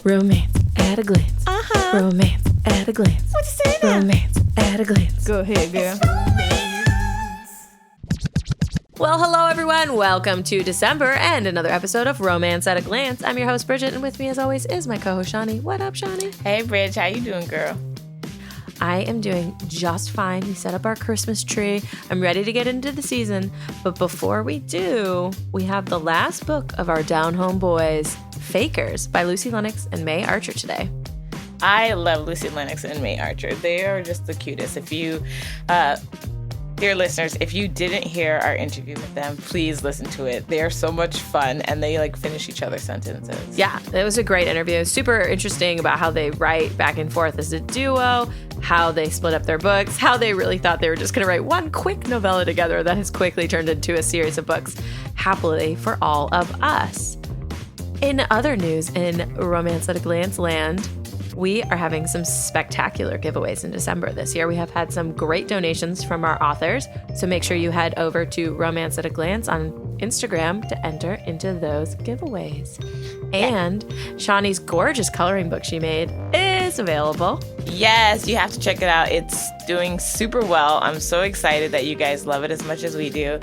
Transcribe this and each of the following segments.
Romance at a glance. Romance at a glance. What you say now? Romance at a glance. Go ahead, girl. Well, hello everyone. Welcome to December and another episode of Romance at a Glance. I'm your host, Bridget, and with me as always is my co-host, Shani. What up, Shani? Hey, Bridge. How you doing, girl? I am doing just fine. We set up our Christmas tree. I'm ready to get into the season. But before we do, we have the last book of our Down Home Boys, Fakers, by Lucy Lennox and May Archer today. I love Lucy Lennox and May Archer. They are just the cutest. If you, dear listeners, if you didn't hear our interview with them, please listen to it. They are so much fun, and they finish each other's sentences. Yeah, it was a great interview. Super interesting about how they write back and forth as a duo, how they split up their books, how they really thought they were just going to write one quick novella together that has quickly turned into a series of books, happily for all of us. In other news in Romance at a Glance land, we are having some spectacular giveaways in December this year. We have had some great donations from our authors, so make sure you head over to Romance at a Glance on Instagram to enter into those giveaways. And Shani's gorgeous coloring book she made is available. Yes, you have to check it out. It's doing super well. I'm so excited that you guys love it as much as we do.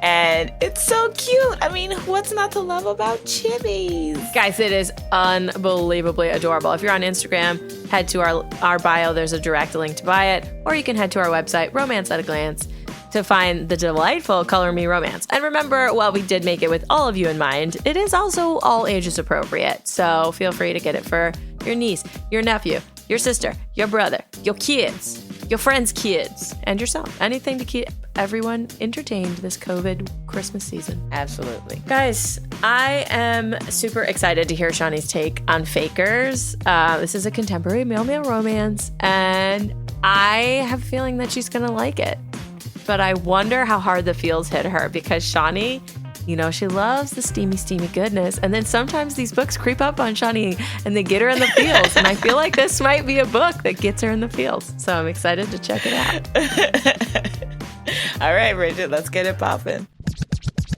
And it's so cute. I mean, what's not to love about chibis? Guys, it is unbelievably adorable. If you're on Instagram, head to our bio. There's a direct link to buy it. Or you can head to our website, Romance at a Glance, to find the delightful Color Me Romance. And remember, while we did make it with all of you in mind, it is also all ages appropriate. So feel free to get it for your niece, your nephew, your sister, your brother, your kids, your friends' kids, and yourself. Anything to keep everyone entertained this COVID Christmas season. Absolutely. Guys, I am super excited to hear Shani's take on Fakers. This is a contemporary male-male romance, and I have a feeling that she's going to like it. But I wonder how hard the feels hit her, because Shani, you know, she loves the steamy, steamy goodness. And then sometimes these books creep up on Shani and they get her in the feels. And I feel like this might be a book that gets her in the feels. So I'm excited to check it out. All right, Bridget, let's get it popping.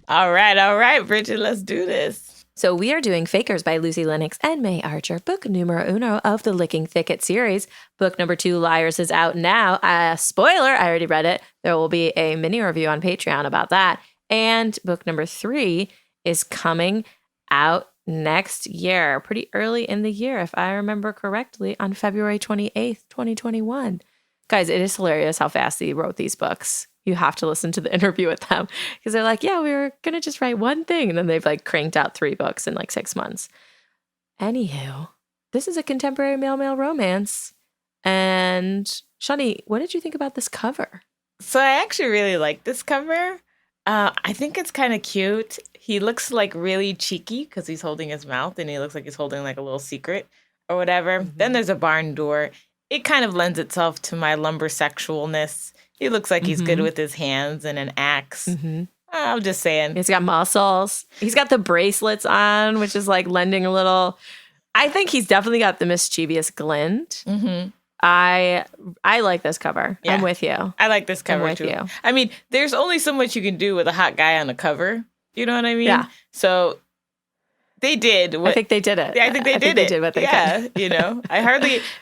All right, Bridget, let's do this. So we are doing Fakers by Lucy Lennox and May Archer, book numero uno of the Licking Thicket series. Book number 2, Liars, is out now. Spoiler, I already read it. There will be a mini review on Patreon about that. And book number 3 is coming out next year, pretty early in the year, if I remember correctly, on February 28th, 2021. Guys, it is hilarious how fast they wrote these books. You have to listen to the interview with them because they're like, yeah, we were going to just write one thing. And then they've cranked out 3 books in 6 months. Anywho, this is a contemporary male-male romance. And Shani, what did you think about this cover? So I actually really like this cover. I think it's kind of cute. He looks really cheeky because he's holding his mouth and he looks like he's holding a little secret or whatever. Mm-hmm. Then there's a barn door. It kind of lends itself to my lumbersexualness. He looks like he's good with his hands and an axe. Mm-hmm. I'm just saying. He's got muscles. He's got the bracelets on, which is lending a little. I think he's definitely got the mischievous glint. Mm-hmm. I like this cover. Yeah. I'm with you. I like this cover too. You. I mean, there's only so much you can do with a hot guy on the cover. You know what I mean? Yeah. So they did. I think they did it. Yeah, I think they did it. They did what they could. You know,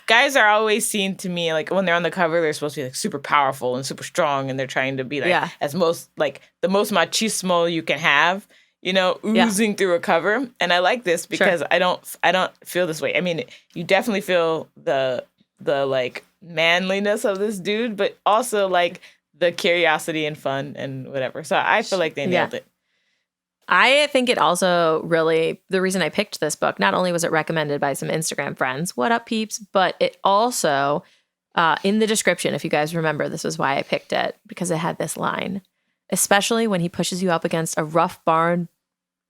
guys are always seen to me when they're on the cover, they're supposed to be super powerful and super strong, and they're trying to be as most the most machismo you can have. You know, oozing through a cover. And I like this because I don't feel this way. I mean, you definitely feel the manliness of this dude, but also the curiosity and fun and whatever. So I feel like they nailed it. I think it also really, the reason I picked this book, not only was it recommended by some Instagram friends, what up peeps, but it also, in the description, if you guys remember, this was why I picked it, because it had this line, especially when he pushes you up against a rough barn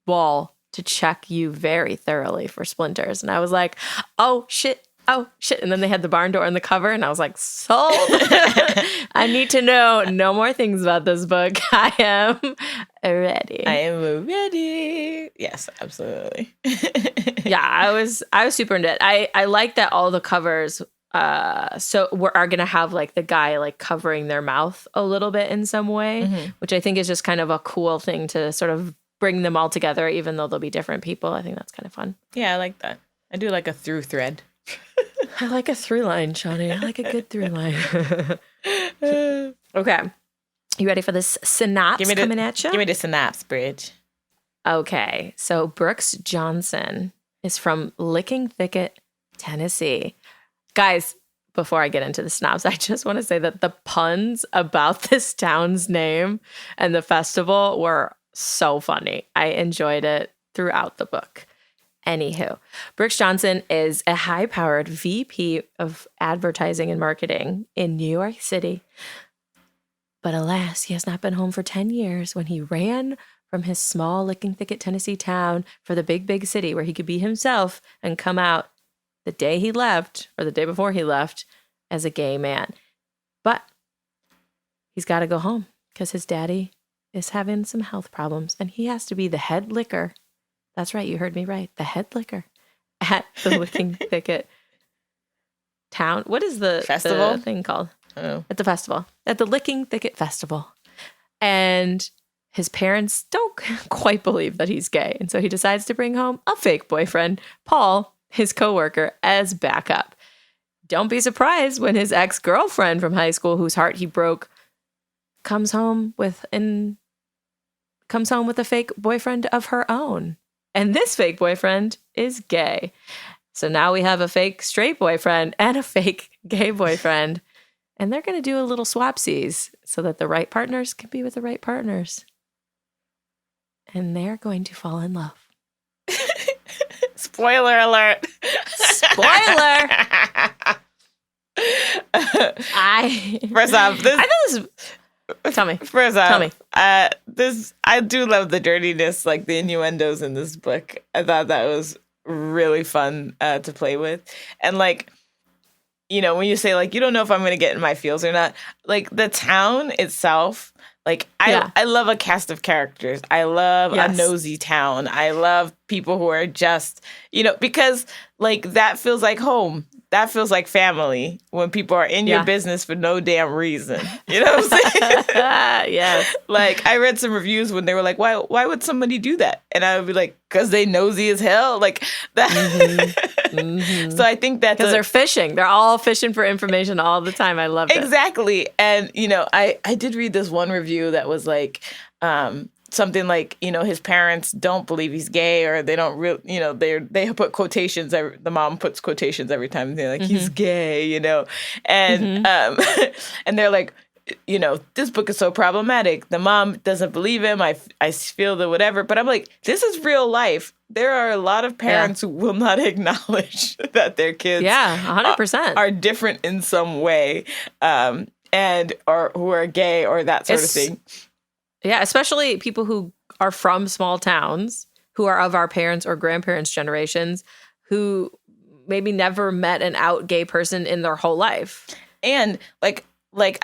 wall to check you very thoroughly for splinters. And I was like, oh shit. And then they had the barn door on the cover, and I was like, sold. I need to know no more things about this book. I am ready. Yes, absolutely. Yeah, I was super into it. I like that all the covers are going to have the guy covering their mouth a little bit in some way, which I think is just kind of a cool thing to sort of bring them all together, even though they'll be different people. I think that's kind of fun. Yeah, I like that. I do like a through thread. I like a through line, Shawnee. I like a good through line. Okay. You ready for this synopsis coming at you? Give me the synopsis, Bridge. Okay. So Brooks Johnson is from Licking Thicket, Tennessee. Guys, before I get into the synopsis, I just want to say that the puns about this town's name and the festival were so funny. I enjoyed it throughout the book. Anywho, Brooks Johnson is a high-powered VP of advertising and marketing in New York City. But alas, he has not been home for 10 years when he ran from his small Licking Thicket, Tennessee town for the big, big city where he could be himself and come out the day he left, or the day before he left, as a gay man. But he's got to go home because his daddy is having some health problems and he has to be the head licker. That's right, you heard me right. The head licker at the Licking Thicket town. What is the festival thing called? Oh. At the festival. At the Licking Thicket Festival. And his parents don't quite believe that he's gay. And so he decides to bring home a fake boyfriend, Paul, his coworker, as backup. Don't be surprised when his ex-girlfriend from high school, whose heart he broke, comes home with a fake boyfriend of her own. And this fake boyfriend is gay. So now we have a fake straight boyfriend and a fake gay boyfriend. And they're going to do a little swapsies so that the right partners can be with the right partners. And they're going to fall in love. Spoiler alert. Spoiler. First off, I know this. Tell me. First off, tell me. I do love the dirtiness, like the innuendos in this book. I thought that was really fun to play with, and like, you know, when you say like you don't know if I'm going to get in my feels or not, like the town itself. Like, I love a cast of characters. I love a nosy town. I love people who are just, you know, because, like, that feels like home. That feels like family when people are in your business for no damn reason. You know what I'm saying? Yes. Like, I read some reviews when they were like, why would somebody do that? And I would be like, because they nosy as hell. Like, that. So I think that because they're fishing. They're all fishing for information all the time. I love it. Exactly. And, you know, I did read this one review that was like, something like, you know, his parents don't believe he's gay, or they don't really, you know, they put quotations. The mom puts quotations every time they're like, he's gay, you know, and and they're like, you know, this book is so problematic. The mom doesn't believe him. I feel the whatever, but I'm like, this is real life. There are a lot of parents who will not acknowledge that their kids, 100%, are different in some way, and or who are gay or that sort of thing. Yeah, especially people who are from small towns, who are of our parents' or grandparents' generations, who maybe never met an out gay person in their whole life. And like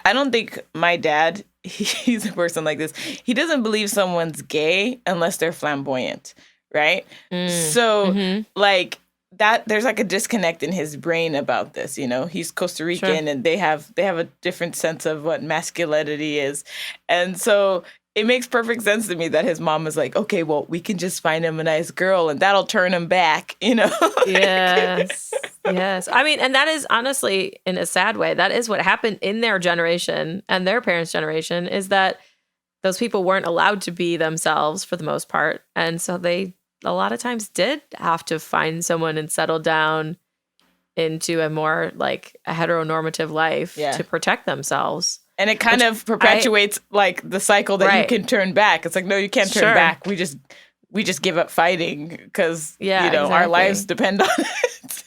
I don't think my dad, he's a person like this. He doesn't believe someone's gay unless they're flamboyant, right? So like that, there's like a disconnect in his brain about this. You know, he's Costa Rican, and they have a different sense of what masculinity is, and so it makes perfect sense to me that his mom was like, okay, well, we can just find him a nice girl and that'll turn him back, you know? Yes. Yes. I mean, and that is honestly, in a sad way, that is what happened in their generation and their parents' generation, is that those people weren't allowed to be themselves for the most part. And so they, a lot of times, did have to find someone and settle down into a more like a heteronormative life to protect themselves. And it kind of perpetuates like the cycle that you can turn back. It's like, no, you can't turn back. We just give up fighting because, you know, our lives depend on it.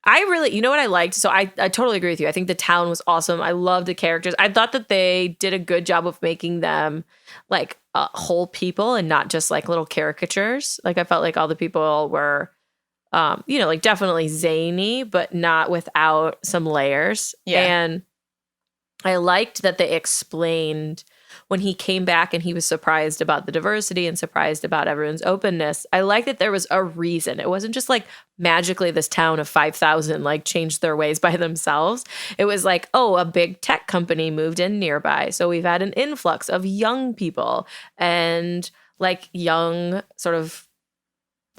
I really, you know what I liked? So I totally agree with you. I think the town was awesome. I loved the characters. I thought that they did a good job of making them like whole people and not just like little caricatures. Like I felt like all the people were, you know, like definitely zany, but not without some layers. Yeah. And I liked that they explained when he came back and he was surprised about the diversity and surprised about everyone's openness. I like that there was a reason. It wasn't just like magically this town of 5,000 like changed their ways by themselves. It was like, oh, a big tech company moved in nearby. So we've had an influx of young people and like young sort of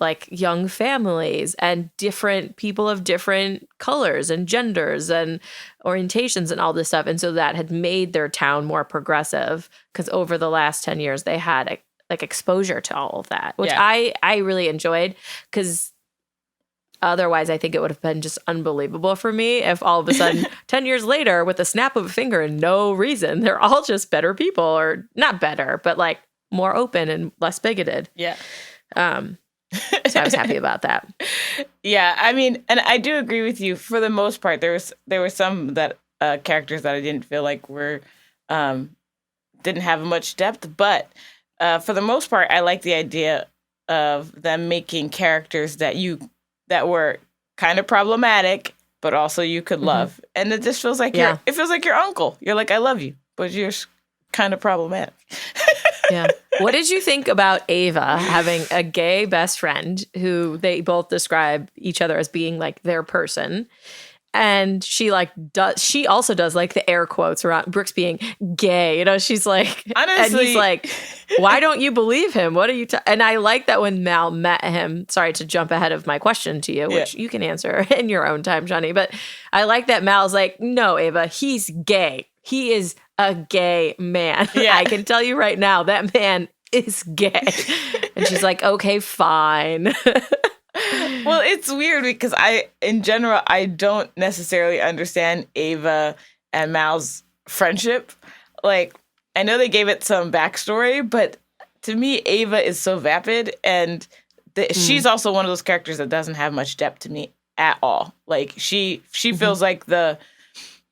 like young families and different people of different colors and genders and orientations and all this stuff. And so that had made their town more progressive because over the last 10 years, they had like exposure to all of that, which I really enjoyed because otherwise I think it would have been just unbelievable for me if all of a sudden 10 years later with a snap of a finger and no reason, they're all just better people or not better, but like more open and less bigoted. Yeah. So I was happy about that. Yeah, I mean, and I do agree with you for the most part. There were some that characters that I didn't feel like were didn't have much depth, but for the most part, I like the idea of them making characters that were kind of problematic, but also you could love, and it just feels like it feels like your uncle. You're like, I love you, but you're kind of problematic. Yeah. What did you think about Ava having a gay best friend who they both describe each other as being like their person? And she also does like the air quotes around Brooks being gay. You know, she's like, honestly, and he's like, why don't you believe him? What are you? And I like that when Mal met him, sorry to jump ahead of my question to you, which you can answer in your own time, Johnny. But I like that Mal's like, no, Ava, he's gay. He is a gay man. Yeah. I can tell you right now, that man is gay. And she's like, okay, fine. Well, it's weird because in general, I don't necessarily understand Ava and Mal's friendship. Like, I know they gave it some backstory, but to me, Ava is so vapid, and she's also one of those characters that doesn't have much depth to me at all. Like, she feels like that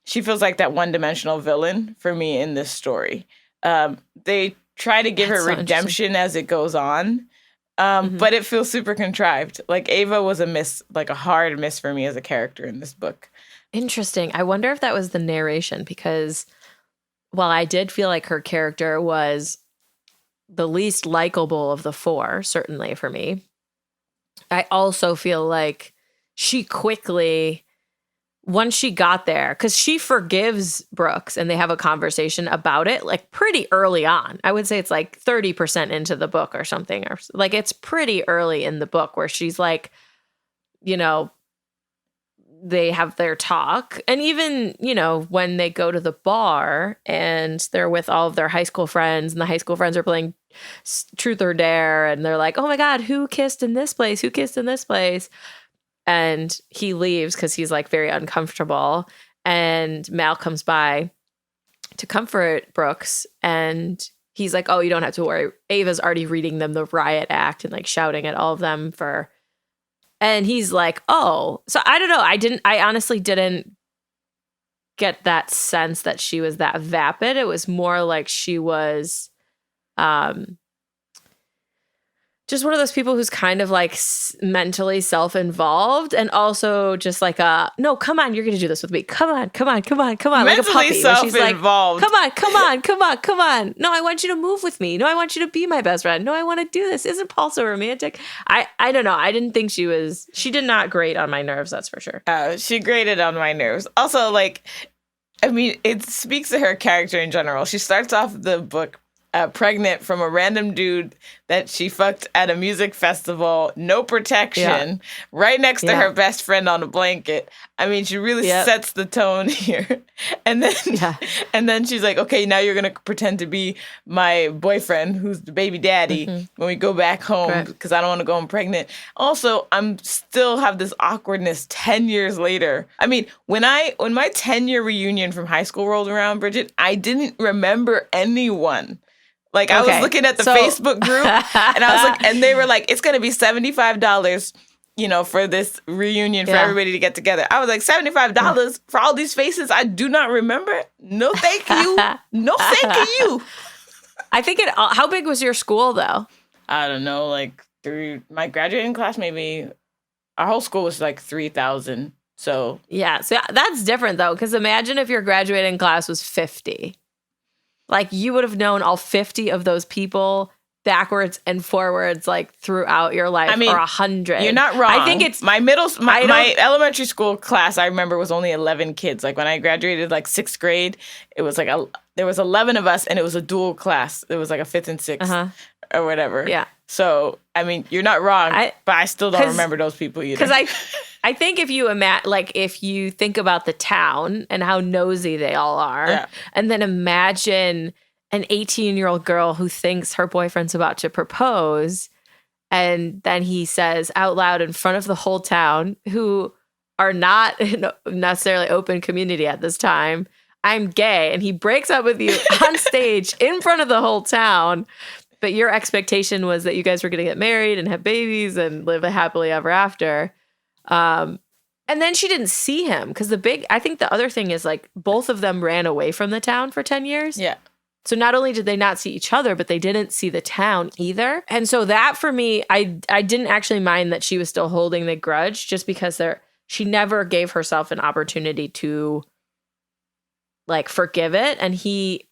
one-dimensional villain for me in this story. They try to give her redemption as it goes on. But it feels super contrived. Like, Ava was a miss, like a hard miss for me as a character in this book. Interesting. I wonder if that was the narration, because while I did feel like her character was the least likable of the four, certainly for me, I also feel like she quickly, once she got there, because she forgives Brooks and they have a conversation about it like pretty early on. I would say it's like 30% into the book or something, or like it's pretty early in the book where she's like, you know, they have their talk. And even, you know, when they go to the bar and they're with all of their high school friends and the high school friends are playing Truth or Dare and they're like, oh my God, who kissed in this place? Who kissed in this place? And he leaves because he's like very uncomfortable. And Mal comes by to comfort Brooks. And he's like, oh, you don't have to worry. Ava's already reading them the riot act and like shouting at all of them for. And he's like, oh, so I don't know. I honestly didn't get that sense that she was that vapid. It was more like she was just one of those people who's kind of like mentally self-involved and also just like no, come on, you're going to do this with me. Come on. Mentally like a puppy. self-involved. She's like, come on. No, I want you to move with me. No, I want you to be my best friend. No, I want to do this. Isn't Paul so romantic? I don't know. I didn't think she did not grate on my nerves. That's for sure. She grated on my nerves. Also, like, I mean, it speaks to her character in general. She starts off the book pregnant from a random dude that she fucked at a music festival, no protection, right next to her best friend on a blanket. I mean, she really sets the tone here. And then she's like, okay, now you're going to pretend to be my boyfriend, who's the baby daddy, when we go back home, because I don't want to go home pregnant. Also, I'm still have this awkwardness 10 years later. I mean, when my 10-year reunion from high school rolled around, Bridget, I didn't remember anyone. Like, I was looking at the Facebook group, and I was like, and they were like, it's going to be $75, you know, for this reunion for everybody to get together. I was like, $75 for all these faces I do not remember? No, thank you. No, thank you. I think how big was your school, though? I don't know, like my graduating class, maybe our whole school was like 3,000. So yeah, so that's different, though, because imagine if your graduating class was 50. Like, you would have known all 50 of those people backwards and forwards, like, throughout your life, or 100. You're not wrong. I think it's my elementary school class, I remember, was only 11 kids. Like, when I graduated, like, 6th grade, it was like there was 11 of us, and it was a dual class. It was like a 5th and 6th or whatever. Yeah. So, I mean, you're not wrong, but I still don't remember those people either. Because I think if you think about the town and how nosy they all are, and then imagine an 18-year-old girl who thinks her boyfriend's about to propose, and then he says out loud in front of the whole town, who are not necessarily open community at this time, I'm gay, and he breaks up with you on stage in front of the whole town, but your expectation was that you guys were going to get married and have babies and live a happily ever after. And then she didn't see him because I think the other thing is like both of them ran away from the town for 10 years. Yeah. So not only did they not see each other, but they didn't see the town either. And so that for me, I didn't actually mind that she was still holding the grudge just because she never gave herself an opportunity to like forgive it. And she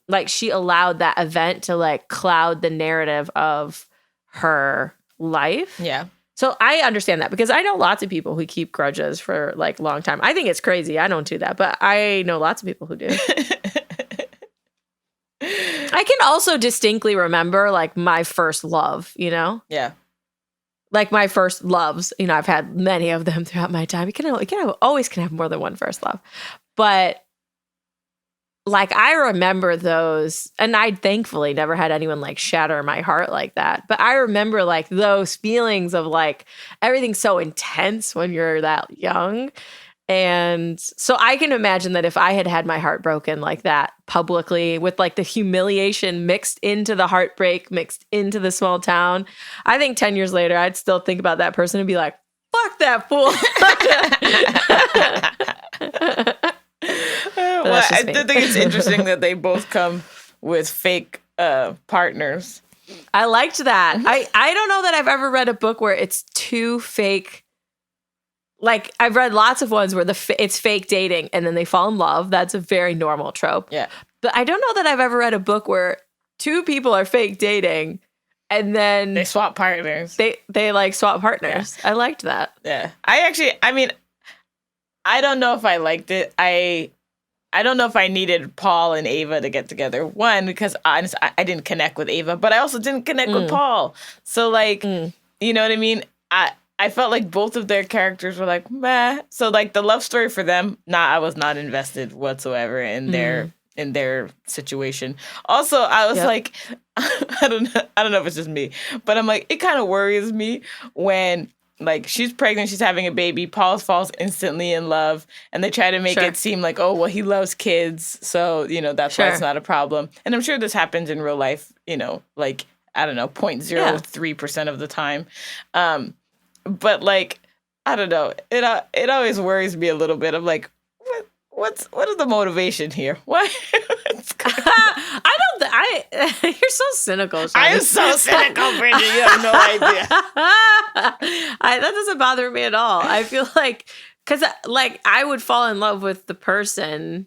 allowed that event to like cloud the narrative of her life. Yeah. So I understand that because I know lots of people who keep grudges for like a long time. I think it's crazy. I don't do that, but I know lots of people who do. I can also distinctly remember like my first love, you know? Yeah. Like my first loves, you know, I've had many of them throughout my time. Always can have more than one first love. But like I remember those, and I thankfully never had anyone like shatter my heart like that. But I remember like those feelings of like everything's so intense when you're that young. And so I can imagine that if I had my heart broken like that publicly with like the humiliation mixed into the heartbreak, mixed into the small town, I think 10 years later, I'd still think about that person and be like, fuck that fool. Well, I think it's interesting that they both come with fake partners. I liked that. I don't know that I've ever read a book where it's too fake. Like, I've read lots of ones where it's fake dating and then they fall in love. That's a very normal trope. Yeah. But I don't know that I've ever read a book where two people are fake dating and then they swap partners. They like swap partners. Yeah. I liked that. Yeah. I don't know if I liked it. I don't know if I needed Paul and Ava to get together. One, because honestly, I didn't connect with Ava, but I also didn't connect with Paul. So, like, you know what I mean? I felt like both of their characters were like, meh. So, like, the love story for them, I was not invested whatsoever in their situation. Also, I was like, I don't know if it's just me, but I'm like, it kind of worries me when, like, she's pregnant, she's having a baby, Paul falls instantly in love, and they try to make it seem like, oh, well, he loves kids, so, you know, that's why it's not a problem. And I'm sure this happens in real life, you know, like, I don't know, 0.03% of the time. But, like, I don't know, it always worries me a little bit. I'm like, what is the motivation here? What? You're so cynical, Shani. I am so cynical, Bridget. You have no idea. That doesn't bother me at all. I feel like, because, like, I would fall in love with the person,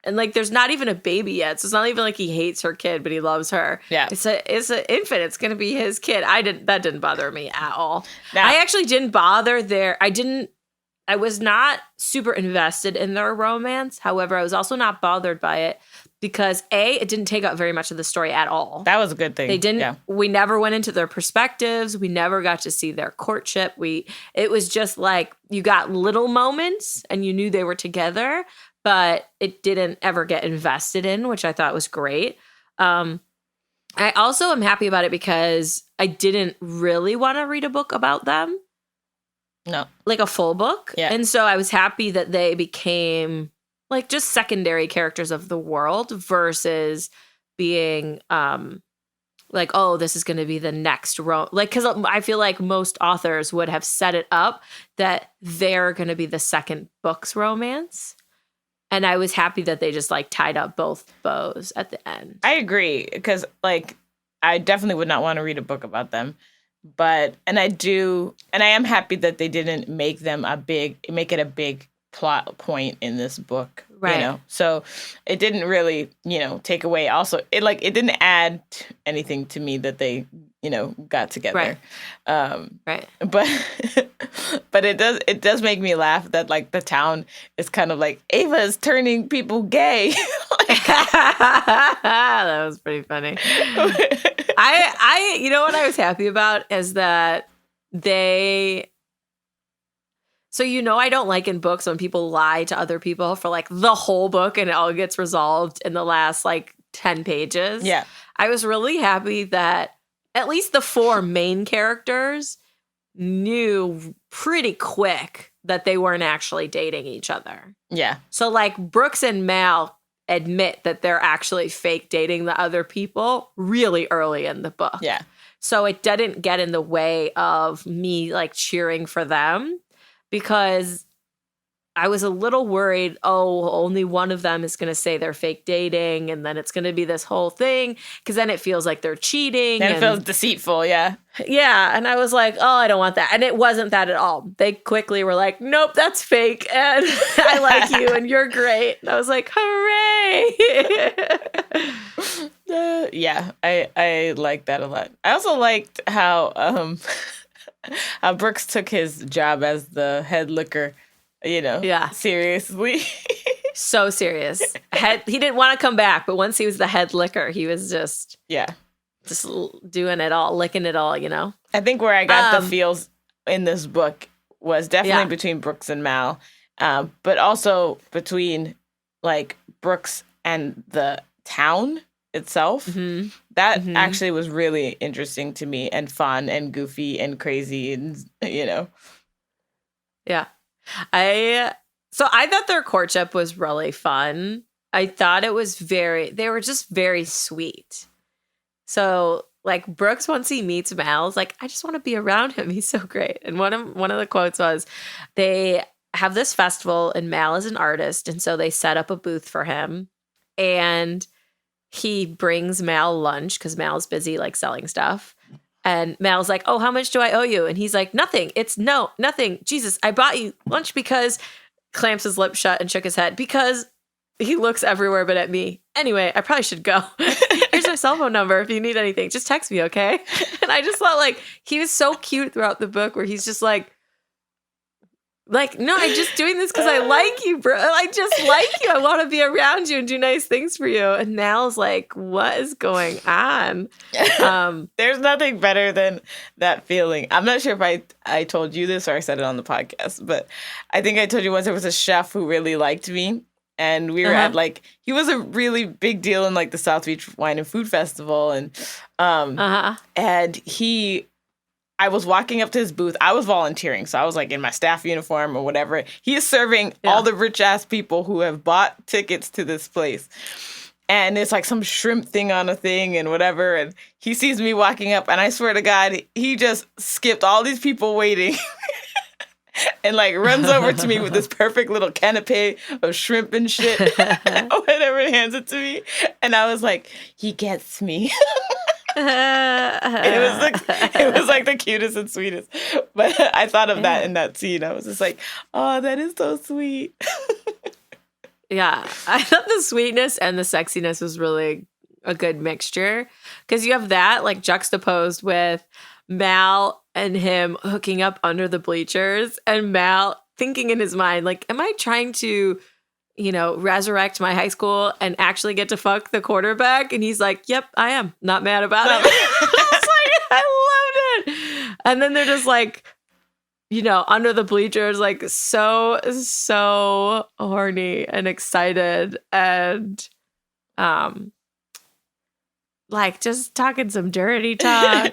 and, like, there's not even a baby yet, so it's not even like he hates her kid, but he loves her. Yeah. It's an infant. It's going to be his kid. That didn't bother me at all. I actually didn't bother I was not super invested in their romance. However, I was also not bothered by it because it didn't take up very much of the story at all. That was a good thing. They didn't. Yeah. We never went into their perspectives. We never got to see their courtship. It was just like you got little moments and you knew they were together, but it didn't ever get invested in, which I thought was great. I also am happy about it because I didn't really want to read a book about them. No. Like a full book. Yeah. And so I was happy that they became like just secondary characters of the world versus being like, oh, this is going to be the next like, because I feel like most authors would have set it up that they're going to be the second book's romance. And I was happy that they just like tied up both bows at the end. I agree, because like I definitely would not want to read a book about them. But, and I am happy that they didn't make it a big plot point in this book, right? You know, so it didn't really, you know, take away. Also, it didn't add anything to me that they, you know, got together, right? But it does make me laugh that like the town is kind of like Ava is turning people gay. That was pretty funny. You know what I was happy about is that so I don't like in books when people lie to other people for like the whole book and it all gets resolved in the last like 10 pages. Yeah. I was really happy that at least the 4 main characters knew pretty quick that they weren't actually dating each other. Yeah. So like Brooks and Mal admit that they're actually fake dating the other people really early in the book. Yeah. So it didn't get in the way of me like cheering for them because I was a little worried, only one of them is going to say they're fake dating and then it's going to be this whole thing because then it feels like they're cheating. And it feels deceitful, yeah. Yeah, and I was like, I don't want that. And it wasn't that at all. They quickly were like, nope, that's fake and I like you and you're great. And I was like, hooray! Yeah, I like that a lot. I also liked how Brooks took his job as the head licker, seriously. So serious. He didn't want to come back, but once he was the head licker, he was just doing it all, licking it all, I think where I got the feels in this book was definitely between Brooks and Mal, but also between like Brooks and the town itself. Mm-hmm. That actually was really interesting to me and fun and goofy and crazy and Yeah. So I thought their courtship was really fun. I thought it was they were just very sweet. So like Brooks, once he meets Mal, is like, I just want to be around him. He's so great. And one of the quotes was, they have this festival and Mal is an artist. And so they set up a booth for him and he brings Mal lunch because Mal's busy like selling stuff. And Mal's like, how much do I owe you? And he's like, nothing. It's nothing. Jesus, I bought you lunch because clamps his lips shut and shook his head because he looks everywhere but at me. Anyway, I probably should go. Here's my cell phone number if you need anything. Just text me, okay? And I just thought like he was so cute throughout the book where he's just like, no, I'm just doing this because I like you, bro. I just like you. I want to be around you and do nice things for you. And Mal's like, what is going on? There's nothing better than that feeling. I'm not sure if I told you this or I said it on the podcast, but I think I told you once there was a chef who really liked me. And we were at he was a really big deal in like the South Beach Wine and Food Festival. And I was walking up to his booth. I was volunteering. So I was like in my staff uniform or whatever. He is serving all the rich ass people who have bought tickets to this place. And it's like some shrimp thing on a thing and whatever. And he sees me walking up and I swear to God, he just skipped all these people waiting. And like runs over to me with this perfect little canapé of shrimp and shit, whatever, and hands it to me. And I was like, he gets me. It was like the cutest and sweetest. But I thought of that in that scene. I was just like, oh, that is so sweet. Yeah, I thought the sweetness and the sexiness was really a good mixture because you have that like juxtaposed with Mal and him hooking up under the bleachers and Mal thinking in his mind, like, am I trying to, resurrect my high school and actually get to fuck the quarterback? And he's like, yep, I am. Not mad about it. I was like, I loved it. And then they're just like, under the bleachers, like so horny and excited and like just talking some dirty talk.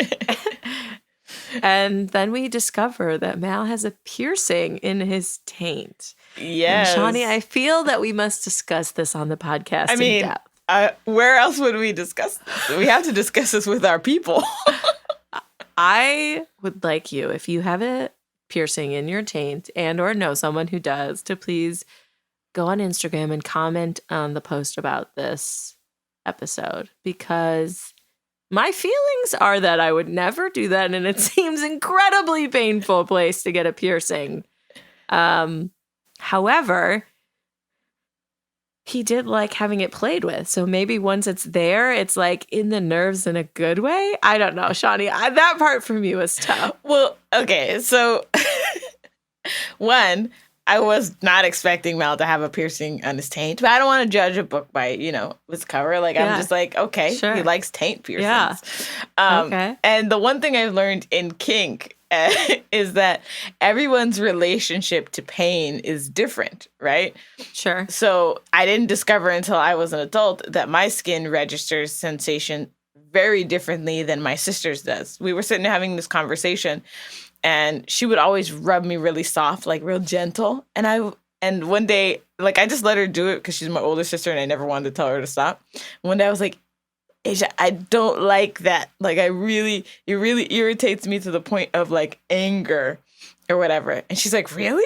And then we discover that Mal has a piercing in his taint. Yes. And Shawnee, I feel that we must discuss this on the podcast in depth. Where else would we discuss this? We have to discuss this with our people. I would like you, if you have a piercing in your taint and or know someone who does, to please go on Instagram and comment on the post about this episode because my feelings are that I would never do that, and it seems incredibly painful place to get a piercing. However, he did like having it played with, so maybe once it's there, it's like in the nerves in a good way. I don't know, Shawnee. That part for me was tough. Well, okay, so one, I was not expecting Mal to have a piercing on his taint, but I don't want to judge a book by, its cover. Like, I'm just like, okay, he likes taint piercings. Yeah. Okay. And the one thing I've learned in kink is that everyone's relationship to pain is different, right? Sure. So I didn't discover until I was an adult that my skin registers sensation very differently than my sister's does. We were sitting having this conversation, and she would always rub me really soft, like real gentle. And one day, like, I just let her do it because she's my older sister and I never wanted to tell her to stop. One day I was like, Asia, I don't like that. Like, it really irritates me to the point of like anger or whatever. And she's like, really?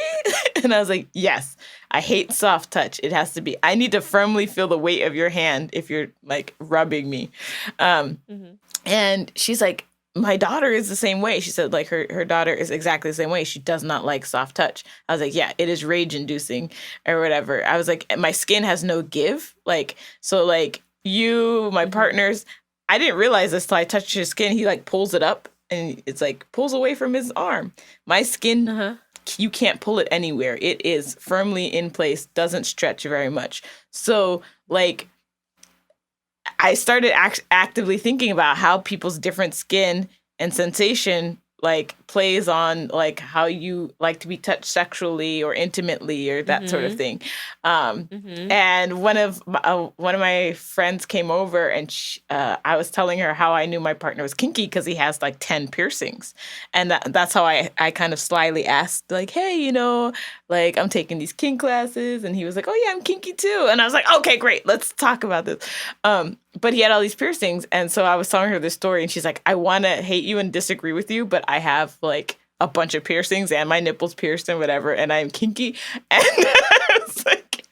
And I was like, yes, I hate soft touch. It has to be, I need to firmly feel the weight of your hand if you're like rubbing me. And she's like, my daughter is the same way. She said, like, her daughter is exactly the same way. She does not like soft touch. I was like, yeah, it is rage inducing or whatever. I was like, my skin has no give. Like, so like, my partners, I didn't realize this till I touched his skin. He like pulls it up and it's like pulls away from his arm. My skin, you can't pull it anywhere. It is firmly in place, doesn't stretch very much. So like, I started actively thinking about how people's different skin and sensation like plays on like how you like to be touched sexually or intimately or that sort of thing. And one of my friends came over and I was telling her how I knew my partner was kinky because he has like 10 piercings. And that's how I kind of slyly asked like, hey, like I'm taking these kink classes. And he was like, oh yeah, I'm kinky too. And I was like, okay, great. Let's talk about this. But he had all these piercings. And so I was telling her this story and she's like, I want to hate you and disagree with you, but I have like a bunch of piercings and my nipples pierced and whatever. And I'm kinky. And I was like,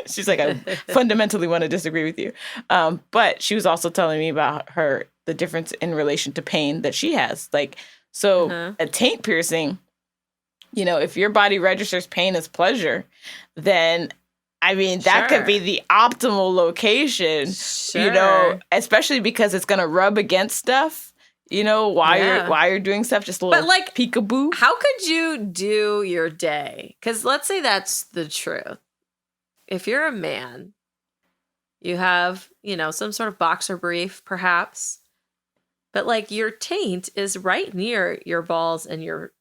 she's like, I fundamentally want to disagree with you. But she was also telling me about the difference in relation to pain that she has. Like, so a taint piercing, if your body registers pain as pleasure, then I mean, that could be the optimal location, especially because it's going to rub against stuff, while you're doing stuff, just a little peekaboo. How could you do your day? Because let's say that's the truth. If you're a man, you have, some sort of boxer brief, perhaps, but like your taint is right near your balls and your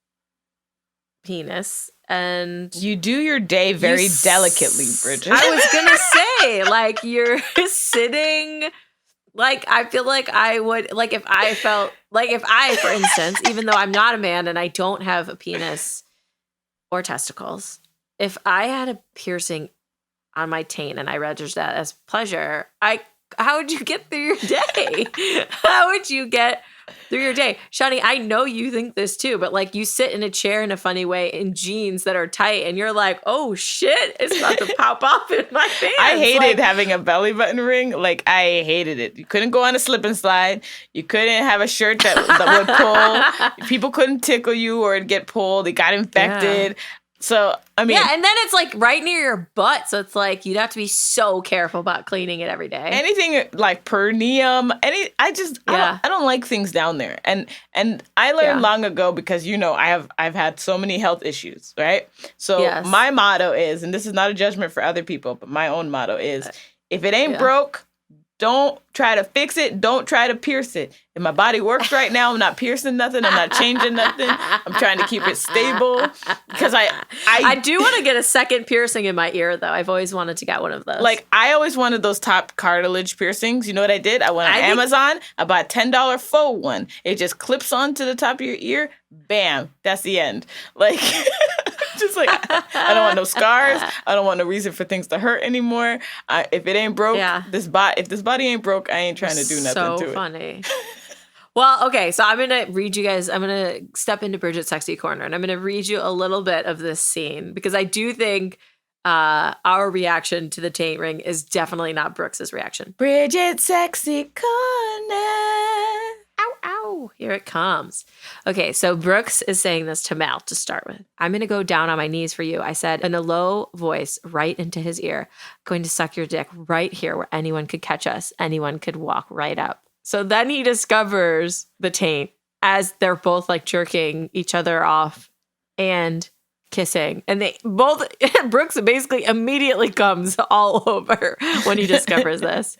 penis. And you do your day very delicately, Bridget. I was gonna say, like, you're sitting, like, I feel like I would, like, if I, for instance, even though I'm not a man and I don't have a penis or testicles, if I had a piercing on my taint and I registered that as pleasure, how would you get through your day? How would you get through your day? Shani, I know you think this too, but like you sit in a chair in a funny way in jeans that are tight and you're like, oh shit, it's about to pop off in my pants. I hated having a belly button ring. Like, I hated it. You couldn't go on a slip and slide. You couldn't have a shirt that would pull. People couldn't tickle you or it'd get pulled. It got infected. Yeah. So, I mean... Yeah, and then it's like right near your butt. So it's like you'd have to be so careful about cleaning it every day. Anything like perineum, I don't like things down there. And I learned long ago because, I've had so many health issues, right? So my motto is, and this is not a judgment for other people, but my own motto is, if it ain't broke, don't try to fix it. Don't try to pierce it. If my body works right now, I'm not piercing nothing. I'm not changing nothing. I'm trying to keep it stable. Because I do want to get a second piercing in my ear, though. I've always wanted to get one of those. Like, I always wanted those top cartilage piercings. You know what I did? I went on Amazon. I bought a $10 faux one. It just clips onto the top of your ear. Bam. That's the end. Like... Just like, I don't want no scars. I don't want no reason for things to hurt anymore. If it ain't broke, if this body ain't broke, I ain't trying to do nothing to it. So funny. Well, okay, so I'm going to read you guys. I'm going to step into Bridget's Sexy Corner, and I'm going to read you a little bit of this scene because I do think our reaction to the taint ring is definitely not Brooks's reaction. Bridget's Sexy Corner. Ow, ow. Here it comes. Okay, so Brooks is saying this to Mal to start with. I'm going to go down on my knees for you, I said in a low voice right into his ear. Going to suck your dick right here where anyone could catch us. Anyone could walk right up. So then he discovers the taint as they're both like jerking each other off. And kissing. And they both, Brooks basically immediately comes all over when he discovers this.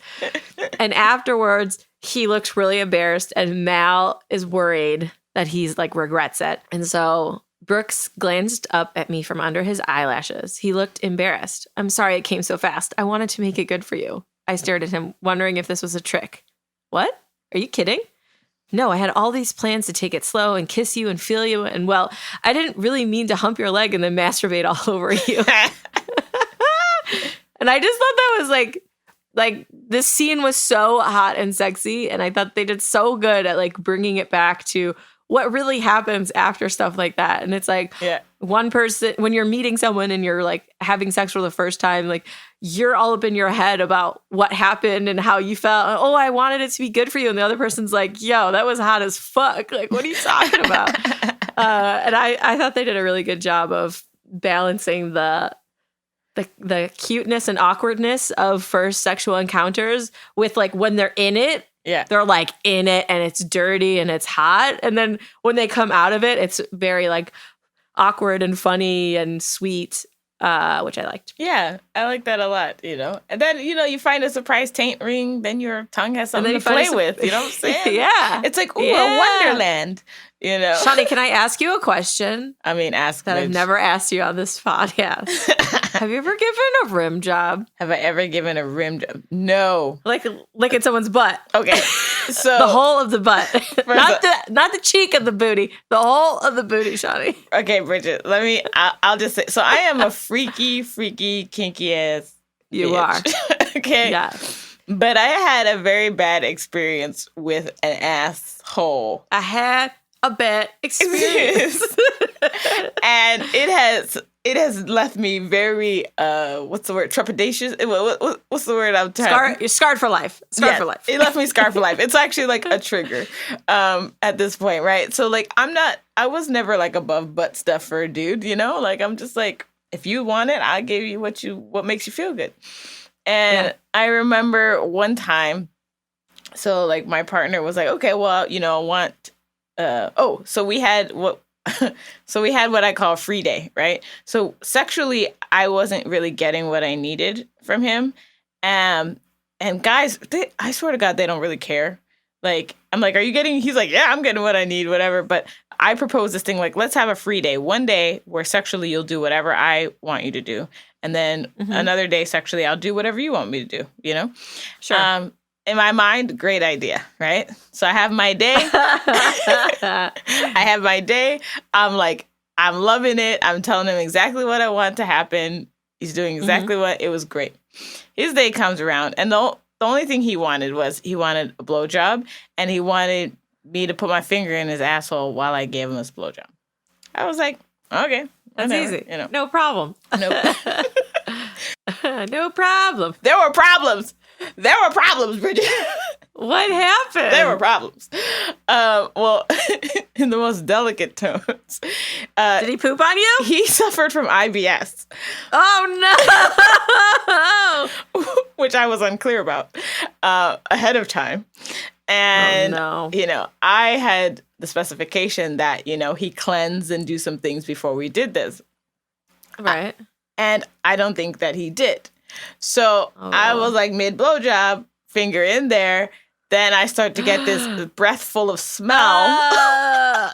And afterwards, he looks really embarrassed, and Mal is worried that he's like regrets it. And so Brooks glanced up at me from under his eyelashes. He looked embarrassed. I'm sorry it came so fast. I wanted to make it good for you. I stared at him, wondering if this was a trick. What? Are you kidding? No, I had all these plans to take it slow and kiss you and feel you. And well, I didn't really mean to hump your leg and then masturbate all over you. And I just thought that was like this scene was so hot and sexy. And I thought they did so good at like bringing it back to what really happens after stuff like that. And it's like one person, when you're meeting someone and you're like having sex for the first time, like you're all up in your head about what happened and how you felt. Oh, I wanted it to be good for you. And the other person's like, yo, that was hot as fuck. Like, what are you talking about? And I thought they did a really good job of balancing the cuteness and awkwardness of first sexual encounters with like when they're in it. Yeah. They're like in it and it's dirty and it's hot. And then when they come out of it, it's very like awkward and funny and sweet, which I liked. Yeah, I like that a lot, you know. And then, you know, you find a surprise taint ring, then your tongue has something to play with. You know what I'm saying? Yeah. It's like, ooh, a wonderland, you know. Shawnee, can I ask you a question? I mean, ask that I've never asked you on this podcast. Have you ever given a rim job? Have I ever given a rim job? No. Like licking someone's butt. Okay. So the whole of the butt. not the cheek of the booty. The whole of the booty, Shawnee. Okay, Bridget, I'll just say, so I am a freaky, kinky ass You bitch. are. Okay. Yeah. But I had a very bad experience with an asshole. I had a bad experience. And it has left me very what's the word, trepidatious. What's the word I'm trying? You're scarred for life. Scarred for life. It left me scarred for life. It's actually like a trigger at this point, right? So like I was never like above butt stuff for a dude, you know? Like I'm just like, if you want it, I'll give you what makes you feel good. And I remember one time, so like my partner was like, okay, well, you know, I want so we had what I call a free day, right? So sexually, I wasn't really getting what I needed from him. And guys, I swear to God, they don't really care. Like, I'm like, are you getting, he's like, yeah, I'm getting what I need, whatever. But I proposed this thing, like, let's have a free day. One day where sexually you'll do whatever I want you to do. And then another day sexually, I'll do whatever you want me to do, you know? Sure. In my mind, great idea, right? So I have my day. I'm like, I'm loving it. I'm telling him exactly what I want to happen. He's doing exactly what, it was great. His day comes around, and the only thing he wanted a blowjob, and he wanted me to put my finger in his asshole while I gave him this blowjob. I was like, okay. That's whatever, easy. You know. No problem. No. No problem. There were problems, Bridget. What happened? There were problems. Well, in the most delicate tones. Did he poop on you? He suffered from IBS. Oh, no. Which I was unclear about ahead of time. And, you know, I had the specification that, you know, he cleanse and do some things before we did this. Right. And I don't think that he did. So I was like mid-blowjob, finger in there. Then I start to get this breath full of smell.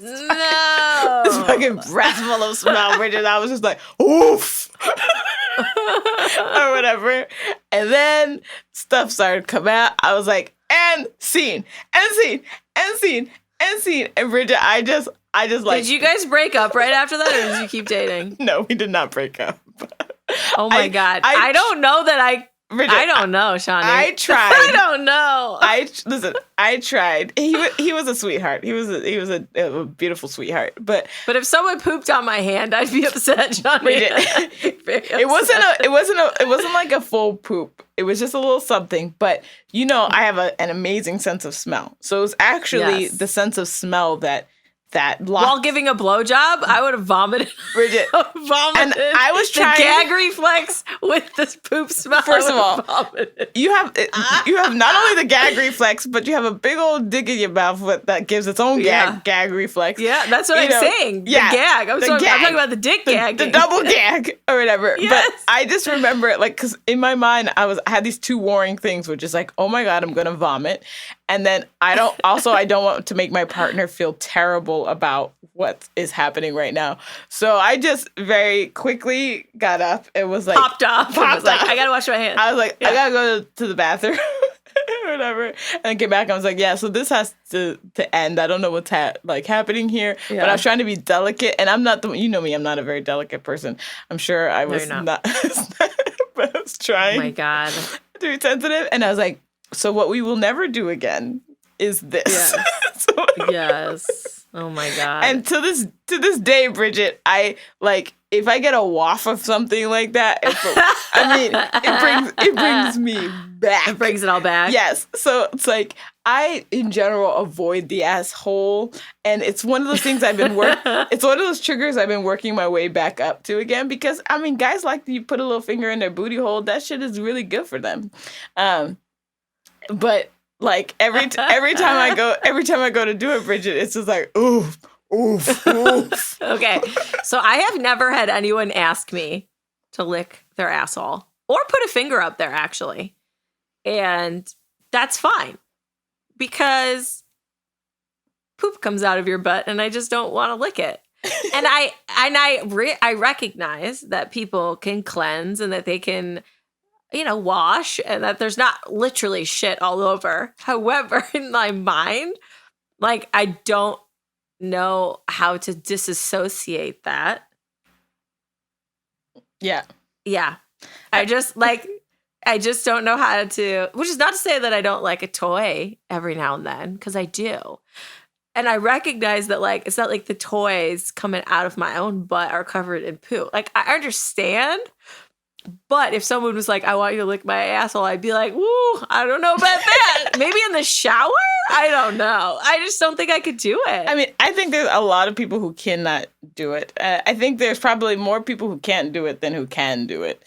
No. This fucking breath full of smell, Bridget. I was just like, oof. Or whatever. And then stuff started coming out. I was like, and scene. And Bridget, I just like. Did you guys break up right after that, or did you keep dating? No, we did not break up. Oh my God. I don't know that Bridget, I don't know, Shawnee. I tried. I don't know. I tried. He was a sweetheart. He was a beautiful sweetheart. But if someone pooped on my hand, I'd be upset, Shawnee. It wasn't like a full poop. It was just a little something. But you know, I have an amazing sense of smell. So it was actually the sense of smell that that while giving a blowjob, I would have vomited. Bridget, vomited. And I was trying the gag reflex with this poop smell. First of all, you have not only the gag reflex, but you have a big old dick in your mouth that gives its own gag reflex. Yeah, that's what I'm saying. The gag. I'm talking about the dick gag. The double gag or whatever. Yes. But I just remember it because in my mind I had these two warring things, which is like, oh my God, I'm gonna vomit. And then I don't want to make my partner feel terrible about what is happening right now. So I just very quickly got up and was like, popped off. Like, I gotta wash my hands. I was like, I gotta go to the bathroom or whatever. And get back. I was like, yeah, so this has to end. I don't know what's happening here. Yeah. But I was trying to be delicate. And I'm not you know me, I'm not a very delicate person. I'm sure I was not. But I was trying. Oh my God. To be sensitive. And I was like, so what we will never do again is this. Yes. Yes. Oh my God. And to this day, Bridget, I if I get a waft of something like that, it brings me back. It brings it all back. Yes. So it's like I in general avoid the asshole, and it's one of those things it's one of those triggers I've been working my way back up to again, because guys like you put a little finger in their booty hole. That shit is really good for them. But every time I go to do it, Bridget, it's just like oof, oof, oof. Okay, so I have never had anyone ask me to lick their asshole or put a finger up there, actually, and that's fine because poop comes out of your butt, and I just don't want to lick it. And I recognize that people can cleanse and that they can, wash, and that there's not literally shit all over. However, in my mind, I don't know how to disassociate that. Yeah. Yeah. I just don't know how to, which is not to say that I don't like a toy every now and then, because I do. And I recognize that, it's not like the toys coming out of my own butt are covered in poo. I understand. But if someone was like, I want you to lick my asshole, I'd be like, woo, I don't know about that. Maybe in the shower? I don't know. I just don't think I could do it. I think there's a lot of people who cannot do it. I think there's probably more people who can't do it than who can do it.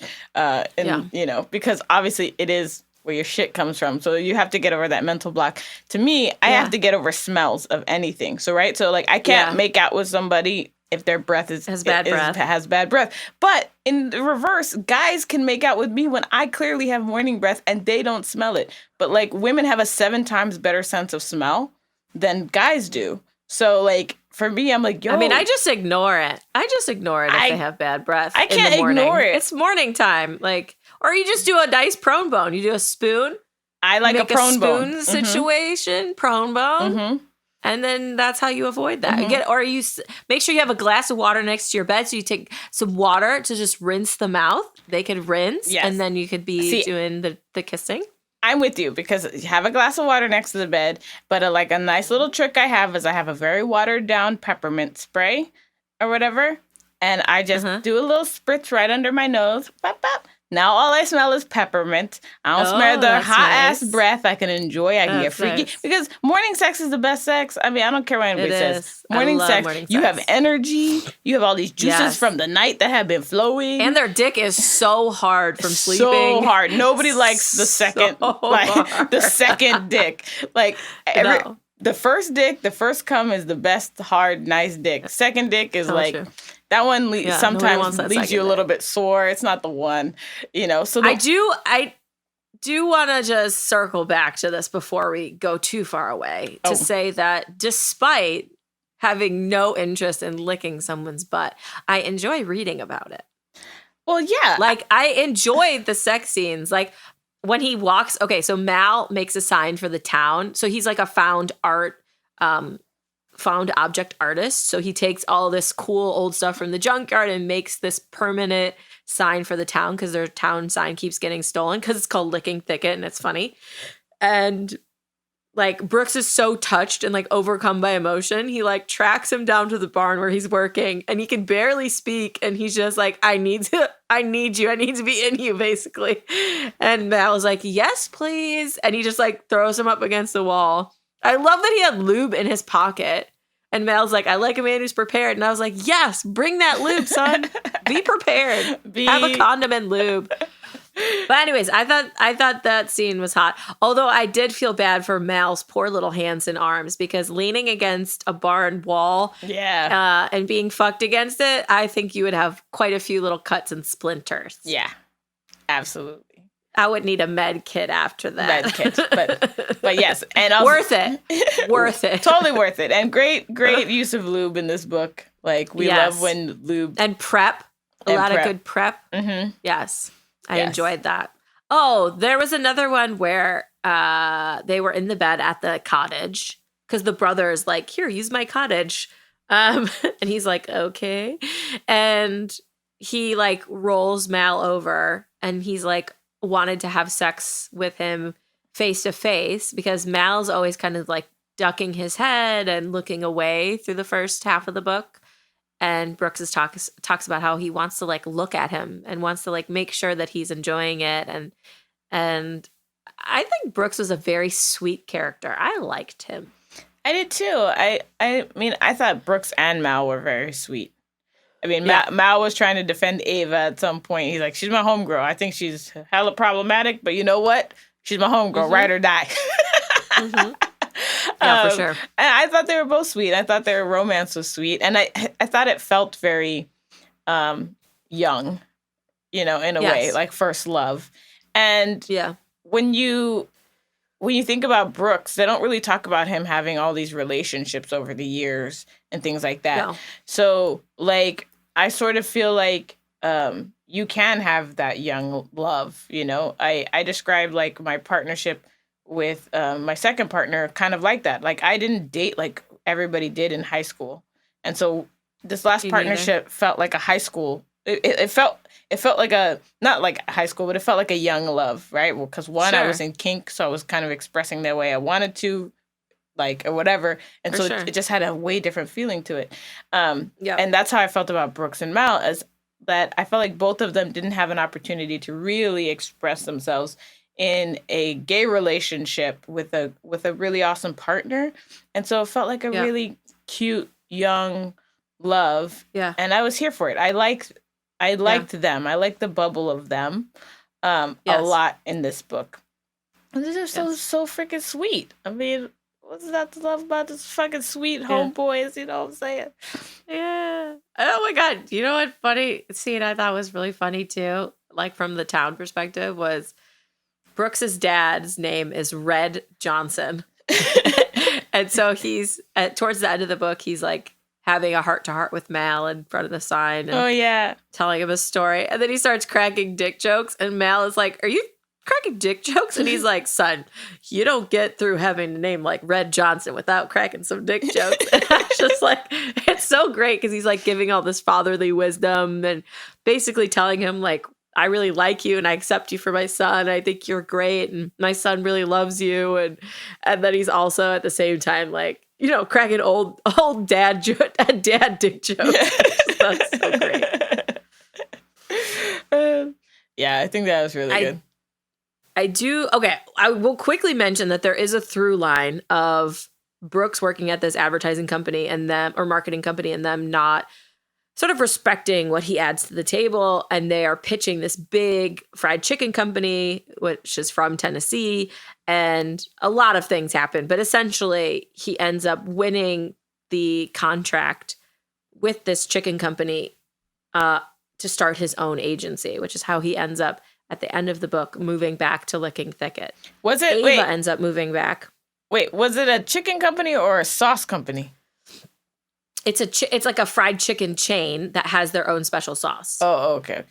Because obviously it is where your shit comes from. So you have to get over that mental block. To me, I have to get over smells of anything. So, right? So, I can't make out with somebody if their breath has bad breath. But in the reverse, guys can make out with me when I clearly have morning breath and they don't smell it. But women have a 7 times better sense of smell than guys do. So for me, I'm like, yo. I just ignore it. If they have bad breath. I can't ignore it. It's morning time. Or you just do a nice prone bone. You do a spoon. I like a prone bone. Spoon situation, prone bone. Mm-hmm. And then that's how you avoid that. Mm-hmm. Or you make sure you have a glass of water next to your bed. So you take some water to just rinse the mouth. They could rinse. Yes. And then you could be doing the kissing. I'm with you because you have a glass of water next to the bed. But a nice little trick I have is I have a very watered down peppermint spray or whatever. And I just do a little spritz right under my nose. Bop, bop. Now all I smell is peppermint. I don't smell the hot-ass breath I can enjoy. I can get freaky. Nice. Because morning sex is the best sex. I don't care what anybody says. Morning sex, you have energy. You have all these juices from the night that have been flowing. And their dick is so hard from sleeping. So hard. Nobody likes the second, the second dick. The first dick, the first cum is the best, hard, nice dick. Second dick is that one sometimes leaves you a little bit sore. It's not the one, So I do want to just circle back to this before we go too far away to say that despite having no interest in licking someone's butt, I enjoy reading about it. Well, yeah. I enjoyed the sex scenes. When he walks, so Mal makes a sign for the town. So he's a found object artist. So he takes all this cool old stuff from the junkyard and makes this permanent sign for the town because their town sign keeps getting stolen because it's called Licking Thicket and it's funny. And Brooks is so touched and overcome by emotion. He tracks him down to the barn where he's working and he can barely speak. And he's just I need you. I need to be in you, basically. And Mal's yes, please. And he just throws him up against the wall. I love that he had lube in his pocket. And Mal's like, I like a man who's prepared. And I was like, yes, bring that lube, son. Be prepared. Have a condom and lube. But anyways, I thought that scene was hot. Although I did feel bad for Mal's poor little hands and arms, because leaning against a barn wall and being fucked against it, I think you would have quite a few little cuts and splinters. Yeah, absolutely. I would need a med kit after that. Med kit, but yes, and also, worth it, totally worth it, and great use of lube in this book. Like we love when lube and prep, a lot of good prep. Mm-hmm. Yes, I enjoyed that. Oh, there was another one where they were in the bed at the cottage because the brother is like, "Here, use my cottage," and he's like, "Okay," and he like rolls Mal over, and he's like, wanted to have sex with him face to face, because Mal's always kind of like ducking his head and looking away through the first half of the book. And Brooks talks about how he wants to like look at him and wants to like make sure that he's enjoying it. And I think Brooks was a very sweet character. I liked him. I did too. I mean, I thought Brooks and Mal were very sweet. I mean, Mal was trying to defend Ava at some point. He's like, she's my homegirl. I think she's hella problematic, but you know what? She's my homegirl, ride or die. Yeah, for sure. And I thought they were both sweet. I thought their romance was sweet. And I thought it felt very young, in a way, like first love. And when you think about Brooks, they don't really talk about him having all these relationships over the years and things like that. No. So, like, I sort of feel like you can have that young love, I described, like, my partnership with my second partner kind of like that. Like, I didn't date like everybody did in high school. And so this last partnership felt like a high school. It felt like not like high school, but it felt like a young love, right? Well, because I was in kink, so I was kind of expressing the way I wanted to, like, or whatever. And so it just had a way different feeling to it. And that's how I felt about Brooks and Mal, as that I felt like both of them didn't have an opportunity to really express themselves in a gay relationship with a really awesome partner. And so it felt like a really cute, young love. Yeah. And I was here for it. I liked them. I liked the bubble of them a lot in this book. And they're just so freaking sweet. I mean, what's that to love about this fucking sweet homeboys? You know what I'm saying? Yeah. Oh my God. You know what funny scene I thought was really funny too, like from the town perspective, was Brooks's dad's name is Red Johnson. And so he's towards the end of the book, he's like having a heart-to-heart with Mal in front of the sign. And telling him a story. And then he starts cracking dick jokes. And Mal is like, are you cracking dick jokes? And he's like, son, you don't get through having a name like Red Johnson without cracking some dick jokes. And I was just like, it's so great because he's like giving all this fatherly wisdom and basically telling him like, I really like you and I accept you for my son. I think you're great and my son really loves you. And then he's also at the same time like, cracking old dad dick jokes. That's so great. I think that was really good. I do. Okay. I will quickly mention that there is a through line of Brooks working at this advertising company and them, or marketing company, and them not sort of respecting what he adds to the table. And they are pitching this big fried chicken company, which is from Tennessee. And a lot of things happen. But essentially, he ends up winning the contract with this chicken company to start his own agency, which is how he ends up at the end of the book moving back to Licking Thicket. Ava ends up moving back. Wait, was it a chicken company or a sauce company? It's like a fried chicken chain that has their own special sauce. Oh, okay.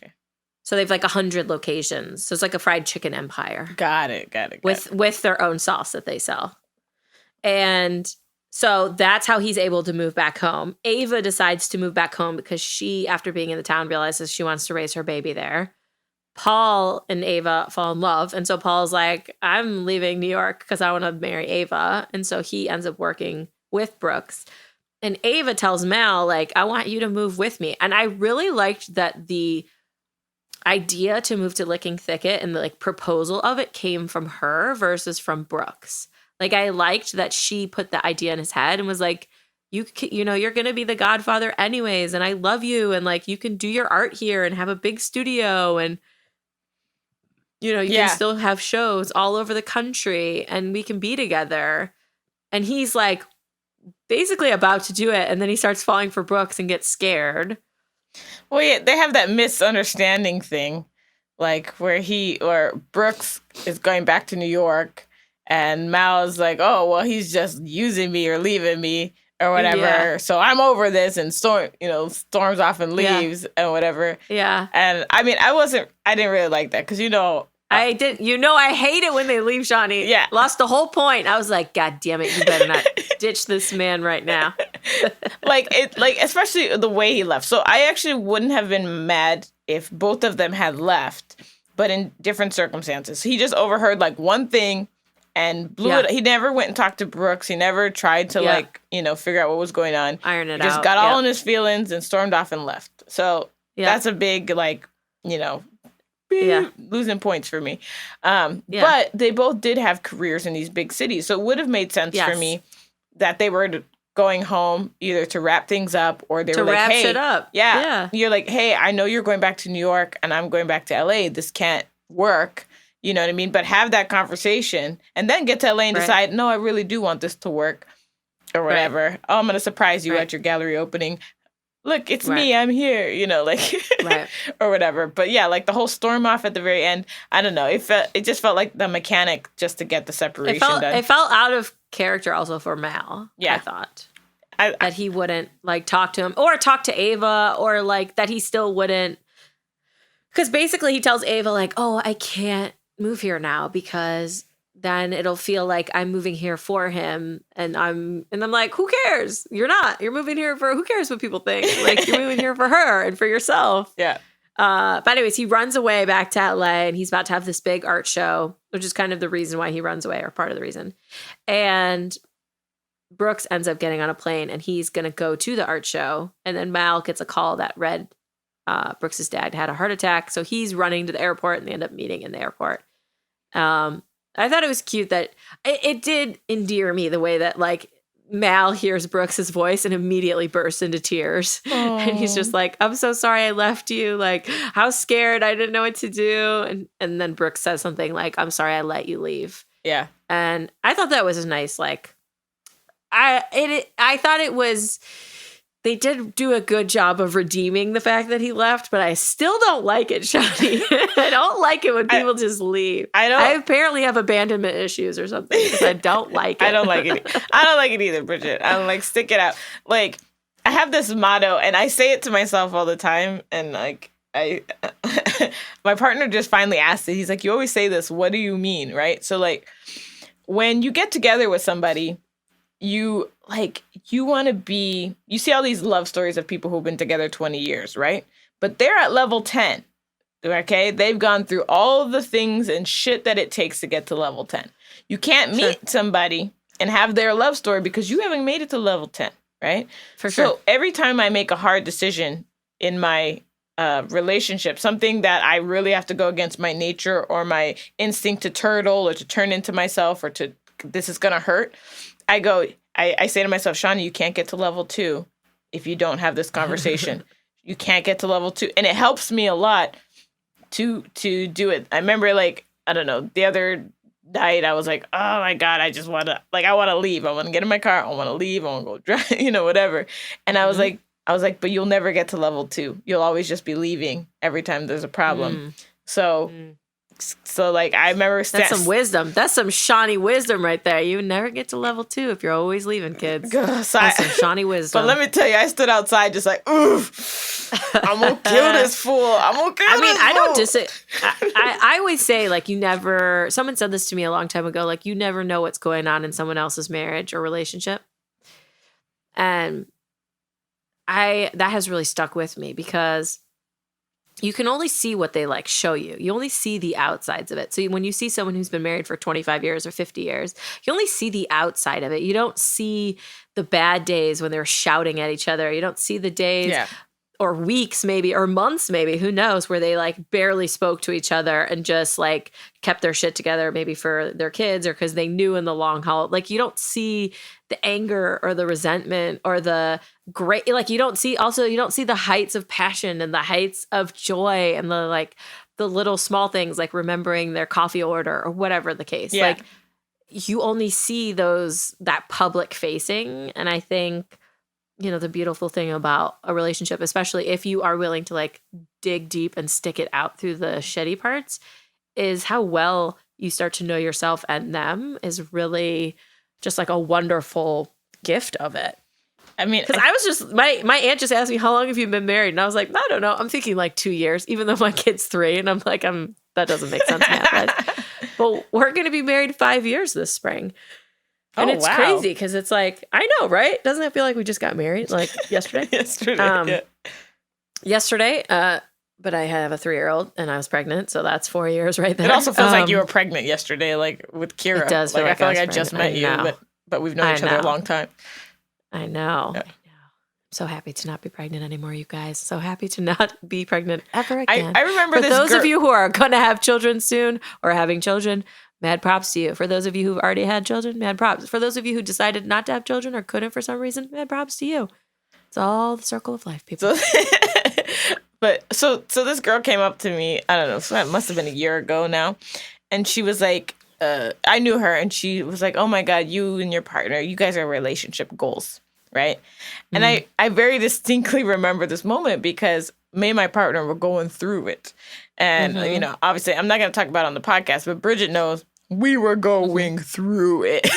So they've like 100 locations. So it's like a fried chicken empire. Got it. With their own sauce that they sell. And so that's how he's able to move back home. Ava decides to move back home because she, after being in the town, realizes she wants to raise her baby there. Paul and Ava fall in love. And so Paul's like, I'm leaving New York because I want to marry Ava. And so he ends up working with Brooks. And Ava tells Mal, like, I want you to move with me. And I really liked that the idea to move to Licking Thicket and the like proposal of it came from her versus from Brooks. Like, I liked that she put the idea in his head and was like, you're going to be the godfather anyways. And I love you. And like, you can do your art here and have a big studio. And, you can still have shows all over the country and we can be together. And he's like basically about to do it. And then he starts falling for Brooks and gets scared. Well, yeah, they have that misunderstanding thing, like where Brooks is going back to New York and Mal's like, oh, well, he's just using me or leaving me or whatever. Yeah. So I'm over this, and storms off and leaves and whatever. Yeah. And I mean, I didn't really like that because, I did. I hate it when they leave Shawnee. Yeah. Lost the whole point. I was like, God damn it, you better not ditch this man right now. Especially the way he left. So I actually wouldn't have been mad if both of them had left, but in different circumstances. He just overheard like one thing and blew it. He never went and talked to Brooks. He never tried to figure out what was going on. Iron it out. Just got all in his feelings and stormed off and left. So that's a big losing points for me. But they both did have careers in these big cities. So it would have made sense for me that they were going home either to wrap things up or they were like, hey, shit up. Yeah. You're like, hey, I know you're going back to New York and I'm going back to LA. This can't work. You know what I mean? But have that conversation and then get to LA and decide, no, I really do want this to work or whatever. Right. Oh, I'm going to surprise you at your gallery opening. Look, it's me. I'm here, or whatever. But yeah, like the whole storm off at the very end, I don't know. It just felt like the mechanic just to get the separation done. It felt out of character also for Mal, I thought. That he wouldn't like talk to him or talk to Ava or like that he still wouldn't. Because basically he tells Ava like, oh, I can't move here now because then it'll feel like I'm moving here for him. And I'm like, who cares? You're not. You're moving here for, who cares what people think? Like, you're moving here for her and for yourself. Yeah. But anyways, he runs away back to LA and he's about to have this big art show, which is kind of the reason why he runs away or part of the reason. And Brooks ends up getting on a plane and he's going to go to the art show. And then Mal gets a call that Brooks's dad had a heart attack. So he's running to the airport and they end up meeting in the airport. I thought it was cute that it did endear me the way that like Mal hears Brooks's voice and immediately bursts into tears. Aww. And he's just like, I'm so sorry I left you. Like, how scared, I didn't know what to do. And then Brooks says something like, I'm sorry I let you leave. Yeah. And I thought that was a nice, like, I thought it was, they did do a good job of redeeming the fact that he left, but I still don't like it, Shawnee. I don't like it when people just leave. I apparently have abandonment issues or something because I don't like it. I don't like it. I don't like it either, Bridget. I'm like, stick it out. Like, I have this motto, and I say it to myself all the time, and like, my partner just finally asked it. He's like, you always say this. What do you mean, right? So like, when you get together with somebody, you want to be, you see all these love stories of people who've been together 20 years, right? But they're at level 10, okay? They've gone through all the things and shit that it takes to get to level 10. You can't meet somebody and have their love story because you haven't made it to level 10, right? For sure. So every time I make a hard decision in my relationship, something that I really have to go against my nature or my instinct to turtle or to turn into myself or to, this is going to hurt, I say to myself, Shawnee, you can't get to level 2 if you don't have this conversation. You can't get to level 2. And it helps me a lot to do it. I remember, like, I don't know, the other night I was like, oh my God, I want to leave. I want to get in my car. I want to leave. I want to go drive, whatever. And I was like, but you'll never get to level 2. You'll always just be leaving every time there's a problem. So like, I remember... That's some wisdom. That's some Shawnee wisdom right there. You never get to level 2 if you're always leaving, kids. That's some Shawnee wisdom. But let me tell you, I stood outside just like, oof, I'm going to kill this fool. I'm going to kill this fool. I don't I always say, like, you never... Someone said this to me a long time ago, like, you never know what's going on in someone else's marriage or relationship. And that has really stuck with me because... you can only see what they like show you. You only see the outsides of it. So when you see someone who's been married for 25 years or 50 years, you only see the outside of it. You don't see the bad days when they're shouting at each other. You don't see the days or weeks maybe, or months maybe, who knows, where they like barely spoke to each other and just like kept their shit together, maybe for their kids or because they knew in the long haul. Like you don't see the anger or the resentment or the great, like you don't see the heights of passion and the heights of joy and the little small things like remembering their coffee order or whatever the case. Yeah. Like you only see that public facing. And I think, the beautiful thing about a relationship, especially if you are willing to like dig deep and stick it out through the shitty parts, is how well you start to know yourself and them is really just like a wonderful gift of it. I mean, because I was just, my aunt just asked me, how long have you been married? And I was like, I don't know. I'm thinking like 2 years, even though my kid's 3. And I'm like, that doesn't make sense, math. But we're going to be married 5 years this spring. And it's crazy because it's like, I know, right? Doesn't it feel like we just got married like yesterday? Yesterday, but I have a 3-year-old and I was pregnant. So that's 4 years right there. It also feels like you were pregnant yesterday, like with Kira. It does like feel I feel like I just met you, but we've known each other a long time. I know. Yeah. I'm so happy to not be pregnant anymore, you guys. So happy to not be pregnant ever again. I remember For those of you who are going to have children soon or having children, mad props to you. For those of you who've already had children, mad props. For those of you who decided not to have children or couldn't for some reason, mad props to you. It's all the circle of life, people. So this girl came up to me, I don't know, so that must have been a year ago now. And she was like, I knew her, and she was like, oh my God, you and your partner, you guys are relationship goals, right? And I very distinctly remember this moment because me and my partner were going through it. And, obviously, I'm not going to talk about it on the podcast, but Bridget knows we were going through it.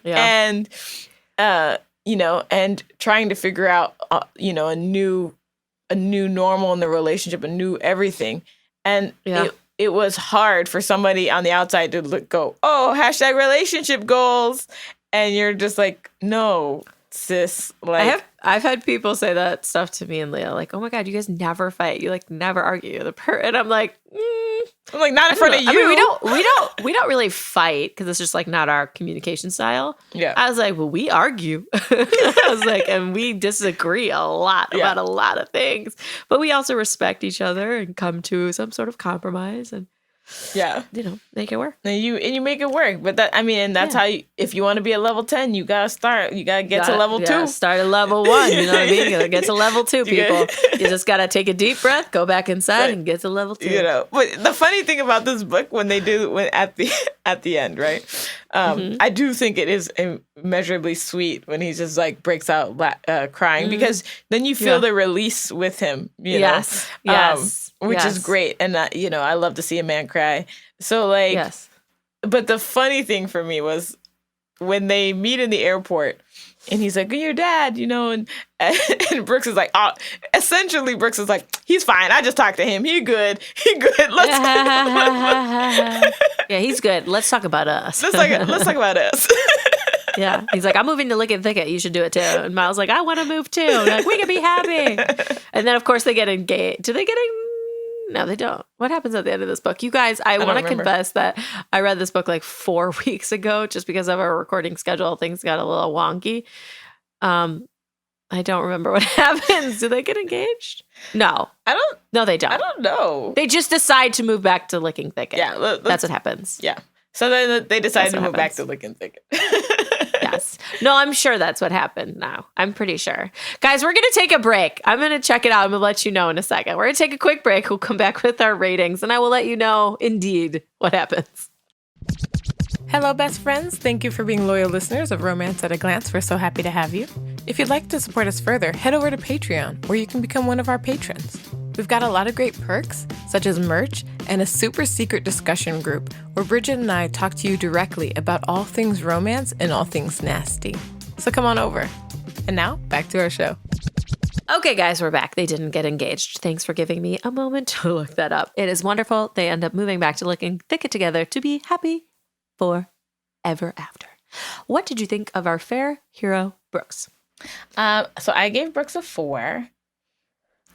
Yeah. And, and trying to figure out, a new normal in the relationship, a new everything. And it was hard for somebody on the outside to go, oh, # relationship goals. And you're just like, no, sis. Like I've had people say that stuff to me and Leah, like, oh my God, you guys never fight. You like never argue. And I'm like, I'm like, not in front of you. I mean, we don't really fight because it's just like not our communication style. Yeah. I was like, well, we argue. I was like, and we disagree a lot about a lot of things, but we also respect each other and come to some sort of compromise and make it work. And you make it work. But that's how if you want to be at level 10, you gotta start. You gotta get to level 2. Start at level 1. You know what I mean? You gotta get to level 2, people. You just gotta take a deep breath, go back inside, and get to level 2. But the funny thing about this book, when at the end, right? I do think it is immeasurably sweet when he just like breaks out crying because then you feel the release with him. Yes. Which is great. And, I love to see a man cry. So, like, but the funny thing for me was when they meet in the airport and he's like, your dad, and Brooks is like, essentially Brooks is like, he's fine. I just talked to him. He good. Yeah, he's good. Let's talk about us. Let's talk about us. Yeah. He's like, I'm moving to Licking Thicket. You should do it too. And Miles like, I want to move too. And like, we can be happy. And then, of course, they get engaged. Do they get engaged? No, they don't. What happens at the end of this book? You guys, I want to confess that I read this book like 4 weeks ago just because of our recording schedule. Things got a little wonky. I don't remember what happens. Do they get engaged? No. No, they don't. I don't know. They just decide to move back to Licking Thicket. Yeah. That's what happens. Yeah. So then they decided to move back to Licking Thicket. Yes. No, I'm sure that's what happened now. I'm pretty sure. Guys, we're going to take a break. I'm going to check it out. I'm going to let you know in a second. We're going to take a quick break. We'll come back with our ratings, and I will let you know, indeed, what happens. Hello, best friends. Thank you for being loyal listeners of Romance at a Glance. We're so happy to have you. If you'd like to support us further, head over to Patreon, where you can become one of our patrons. We've got a lot of great perks, such as merch and a super secret discussion group where Bridget and I talk to you directly about all things romance and all things nasty. So come on over. And now, back to our show. Okay, guys, we're back. They didn't get engaged. Thanks for giving me a moment to look that up. It is wonderful. They end up moving back to Licking Thicket together to be happy forever after. What did you think of our fair hero, Brooks? So I gave Brooks a 4.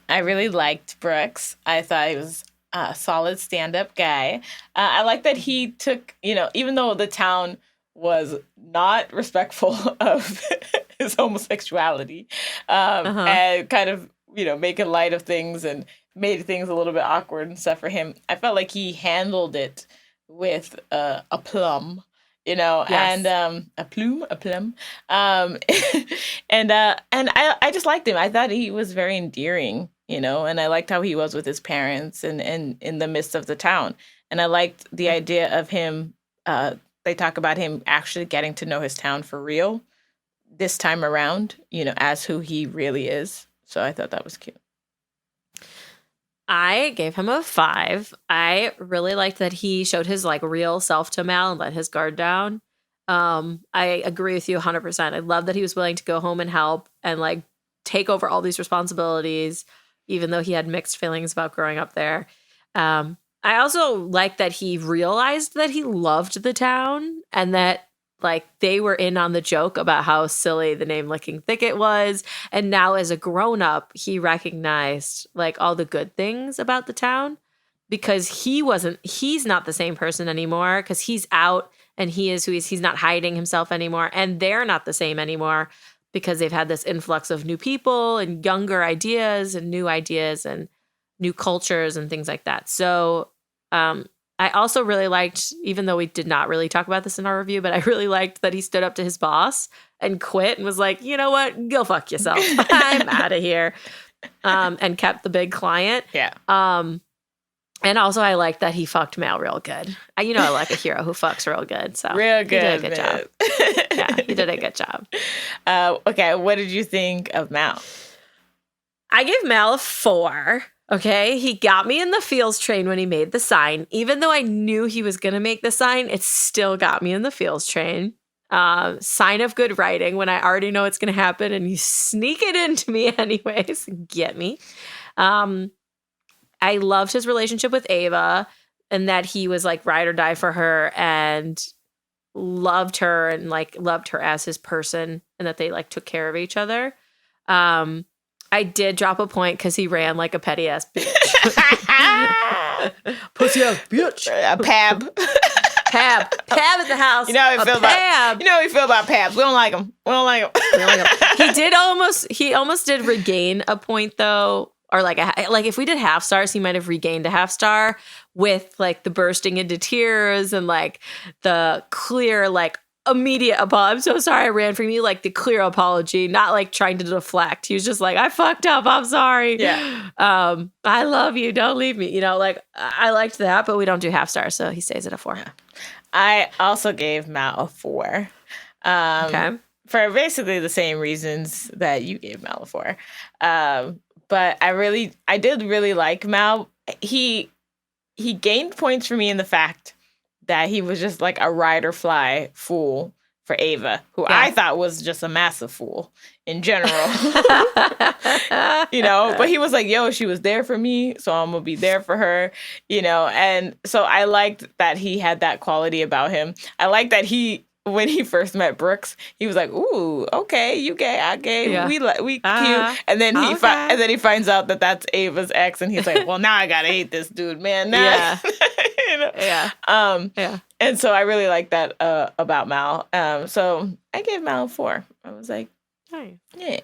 I really liked Brooks. I thought he was a solid stand-up guy. I like that he took, even though the town was not respectful of his homosexuality, and kind of, making light of things and made things a little bit awkward and stuff for him. I felt like he handled it with aplomb, Yes. and a plum. And I just liked him. I thought he was very endearing, and I liked how he was with his parents and in the midst of the town. And I liked the idea of him. They talk about him actually getting to know his town for real this time around, as who he really is. So I thought that was cute. I gave him a 5. I really liked that he showed his real self to Mal and let his guard down. I agree with you 100%. I love that he was willing to go home and help and take over all these responsibilities, even though he had mixed feelings about growing up there. I also like that he realized that he loved the town and that they were in on the joke about how silly the name Licking Thicket was. And now as a grown-up, he recognized all the good things about the town because he's not the same person anymore because he's out and he is who he's not hiding himself anymore. And they're not the same anymore because they've had this influx of new people and younger ideas and new cultures and things like that. So, I also really liked, even though we did not really talk about this in our review, but I really liked that he stood up to his boss and quit and was like, you know what? Go fuck yourself. I'm out of here. And kept the big client. Yeah. And also I liked that he fucked Mal real good. I like a hero who fucks real good. So real good. He did a good job. Yeah, he did a good job. Okay, what did you think of Mal? I gave Mal a 4. Okay, he got me in the feels train when he made the sign. Even though I knew he was going to make the sign, it still got me in the feels train. Sign of good writing when I already know it's going to happen and you sneak it into me anyways. Get me. I loved his relationship with Ava and that he was ride or die for her and loved her and loved her as his person and that they took care of each other. I did drop a point because he ran like a petty ass bitch. Pussy ass bitch. A pab. Pab at the house. You know how we feel about Pabs. We don't like him. He almost did regain a point though, or if we did half stars, he might have regained a half star with the bursting into tears and the clear immediate apology. I'm so sorry I ran from you. The clear apology, not trying to deflect. He was just I fucked up. I'm sorry. Yeah. I love you. Don't leave me. I liked that, but we don't do half stars, so he stays at a 4. Yeah. I also gave Mal a 4. Okay. For basically the same reasons that you gave Mal a 4. But I did really like Mal. He gained points for me in the fact that he was just a ride or fly fool for Ava, who I thought was just a massive fool in general. But he was yo, she was there for me, so I'm going to be there for her, and so I liked that he had that quality about him. I liked that when he first met Brooks, he was ooh, okay, you gay, I gay, we cute. And then he finds out that that's Ava's ex, and he's well, now I gotta hate this dude, man. Now, yeah. Yeah. And so I really like that about Mal. So I gave Mal a 4. I was nice. Yeah.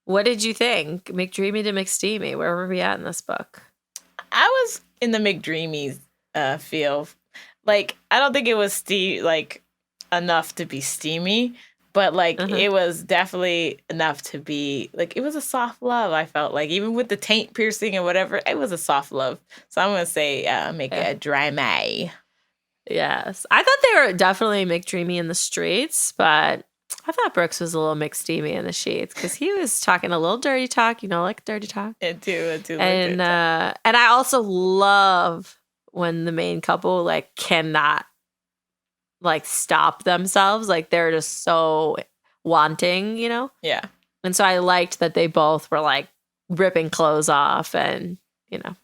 What did you think? McDreamy to McSteamy. Where were we at in this book? I was in the McDreamy feel. I don't think it was enough to be steamy, but it was definitely enough to be it was a soft love. I felt even with the taint piercing and whatever, it was a soft love. So I'm gonna say make it a dry May. Yes, I thought they were definitely McDreamy in the streets, but I thought Brooks was a little McSteamy in the sheets because he was talking a little dirty talk, dirty talk. I do. And I also love when the main couple cannot stop themselves, they're just so wanting, Yeah. And so I liked that they both were ripping clothes off and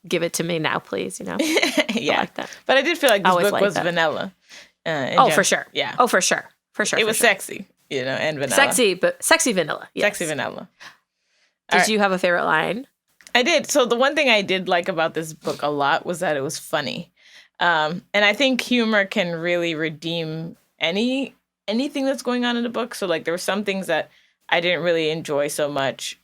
give it to me now, please. Yeah, I like that. But I did feel this book was vanilla. For sure. Yeah. Oh, for sure. It was sexy, and vanilla. Sexy, but sexy vanilla. Yes. Sexy vanilla. Did you have a favorite line? I did. So the one thing I did like about this book a lot was that it was funny. And I think humor can really redeem any anything that's going on in the book. So like there were some things that I didn't really enjoy so much,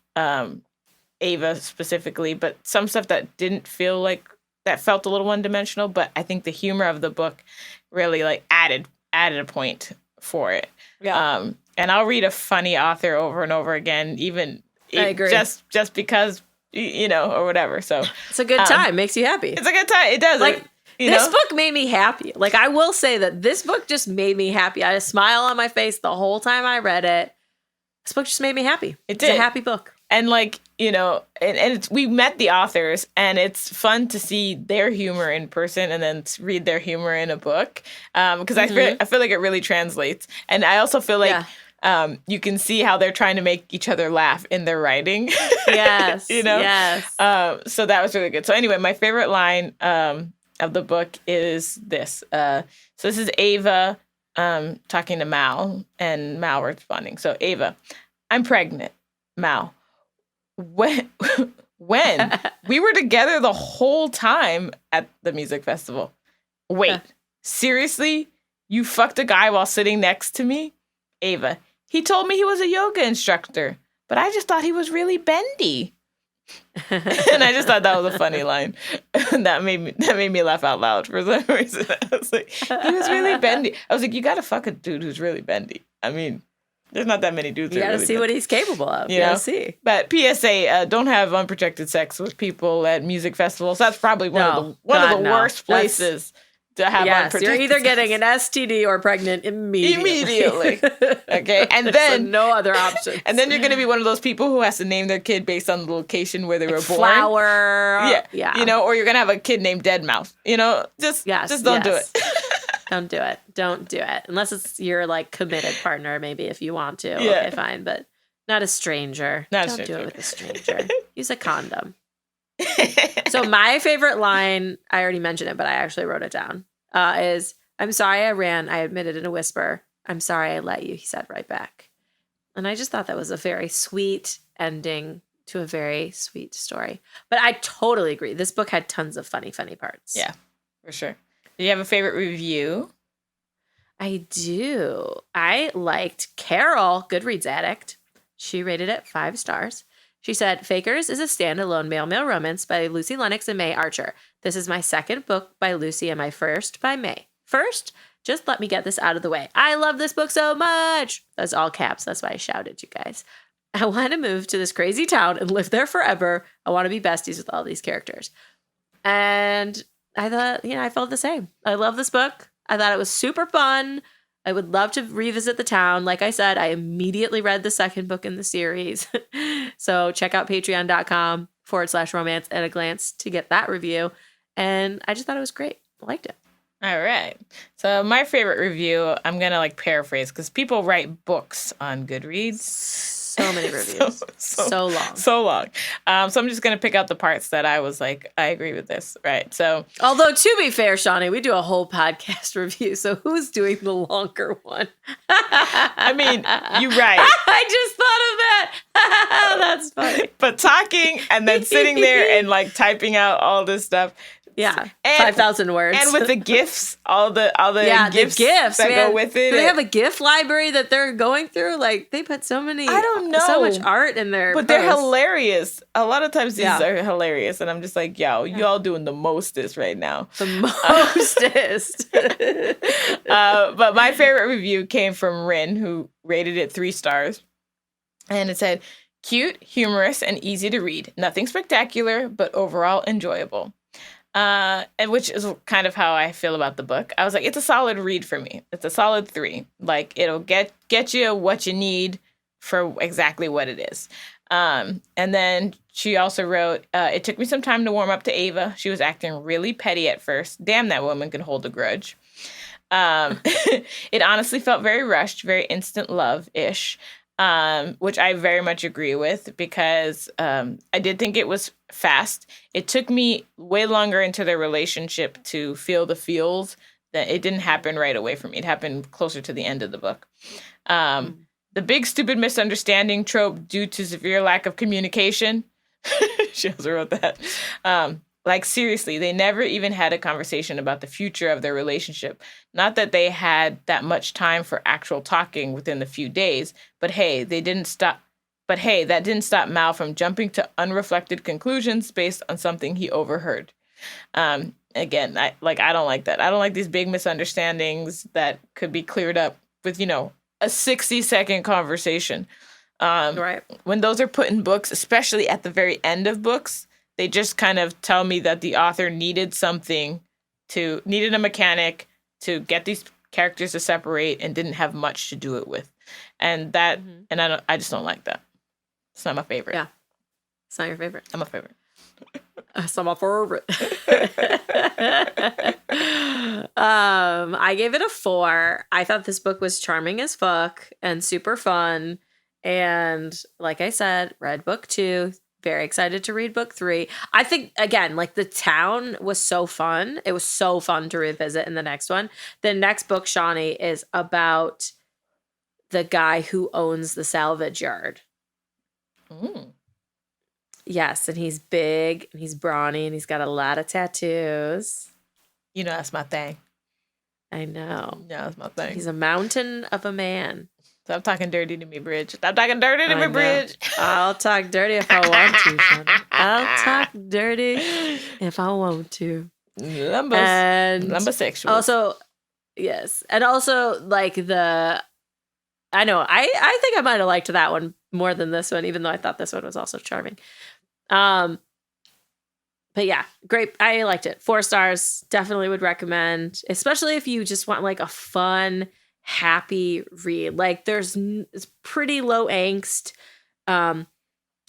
Ava specifically, but some stuff that didn't feel like, that felt a little one-dimensional, but I think the humor of the book really like added a point for it. Yeah. And I'll read a funny author over and over again, I agree. Just because, or whatever. So it's a good time. Makes you happy. It's a good time. It does. Like, this book made me happy. Like, I will say that this book just made me happy. I had a smile on my face the whole time I read it. This book just made me happy. It's a happy book. And like, we met the authors, and it's fun to see their humor in person and then read their humor in a book. Because I feel like it really translates. And I also feel like you can see how they're trying to make each other laugh in their writing. Yes. Yes. So that was really good. So anyway, my favorite line of the book is this. So this is Ava talking to Mal, and Mal responding. So Ava, I'm pregnant. Mal, when we were together the whole time at the music festival. Wait, seriously? You fucked a guy while sitting next to me? Ava, he told me he was a yoga instructor, but I just thought he was really bendy. And I just thought that was a funny line. that made me laugh out loud for some reason. I was like, he was really bendy. I was like, you gotta fuck a dude who's really bendy. I mean, there's not that many dudes. You gotta really see what he's capable of. You gotta see. But PSA, don't have unprotected sex with people at music festivals. That's probably one of the worst places to have unprotected you're either sex. Getting an STD or pregnant immediately. Okay, and then so no other options. And then you're going to be one of those people who has to name their kid based on the location where they were born. Flower. Yeah. Or you're going to have a kid named Deadmau5. Just don't do it. Don't do it. Don't do it. Unless it's your like committed partner, maybe if you want to. Yeah. Okay, fine. But not a stranger. Don't do it with a stranger. Use a condom. So my favorite line, I already mentioned it, but I actually wrote it down, is, I'm sorry I ran. I admitted in a whisper. I'm sorry I let you, he said right back. And I just thought that was a very sweet ending to a very sweet story. But I totally agree. This book had tons of funny parts. Yeah, for sure. Do you have a favorite review? I do. I liked Carol, Goodreads addict. She rated it 5 stars. She said, Fakers is a standalone male-male romance by Lucy Lennox and May Archer. This is my second book by Lucy and my first by May. First, just let me get this out of the way. I love this book so much. That's all caps. That's why I shouted, you guys. I want to move to this crazy town and live there forever. I want to be besties with all these characters. And I thought, I felt the same. I love this book. I thought it was super fun. I would love to revisit the town. Like I said, I immediately read the second book in the series. So check out patreon.com/romance at a glance to get that review. And I just thought it was great. I liked it. All right. So my favorite review, I'm going to paraphrase because people write books on Goodreads. So many reviews. So long. So long. So I'm just going to pick out the parts that I was like, I agree with this. Right. So, although to be fair, Shawnee, we do a whole podcast review. So who's doing the longer one? I mean, you're right. I just thought of that. That's funny. But talking and then sitting there and typing out all this stuff. Yeah, 5,000 words. And with the GIFs, all the GIFs that go with it. Do they have a GIF library that they're going through? They put so many. I don't know. So much art in there. But they're hilarious. A lot of times these are hilarious. And I'm just like, y'all doing the mostest right now. The mostest. But my favorite review came from Rin, who rated it 3 stars. And it said, cute, humorous, and easy to read. Nothing spectacular, but overall enjoyable. And which is kind of how I feel about the book. I was like, it's a solid read for me. It's a solid 3. It'll get you what you need for exactly what it is. And then she also wrote, it took me some time to warm up to Ava. She was acting really petty at first. Damn, that woman can hold a grudge. It honestly felt very rushed, very instant love-ish. Which I very much agree with because I did think it was fast. It took me way longer into their relationship to feel the feels. That it didn't happen right away for me. It happened closer to the end of the book. The big stupid misunderstanding trope due to severe lack of communication. She also wrote that. Like, seriously, they never even had a conversation about the future of their relationship. Not that they had that much time for actual talking within the few days, but hey, that didn't stop Mal from jumping to unreflected conclusions based on something he overheard. Again, I don't like that. I don't like these big misunderstandings that could be cleared up with, a 60-second conversation. Right. When those are put in books, especially at the very end of books, they just kind of tell me that the author needed a mechanic to get these characters to separate and didn't have much to do it with. And that, and I just don't like that. It's not my favorite. Yeah. It's not your favorite. Not my favorite. It's not my favorite. I gave it a 4. I thought this book was charming as fuck and super fun. And like I said, read book 2. Very excited to read book 3. I think, again, like the town was so fun. It was so fun to revisit in the next one. The next book, Shawnee, is about the guy who owns the salvage yard. Mm. Yes, and he's big, and he's brawny, and he's got a lot of tattoos. That's my thing. I know. Yeah, that's my thing. He's a mountain of a man. Stop talking dirty to me, Bridge. Stop talking dirty to me, Bridge. I'll talk dirty if I want to, Shawnee. I'll talk dirty if I want to. Lumbosexual. Also, yes. And also, like, I know, I think I might have liked that one more than this one, even though I thought this one was also charming. But yeah, great. I liked it. 4 stars. Definitely would recommend, especially if you just want like a fun, happy read. Like it's pretty low angst.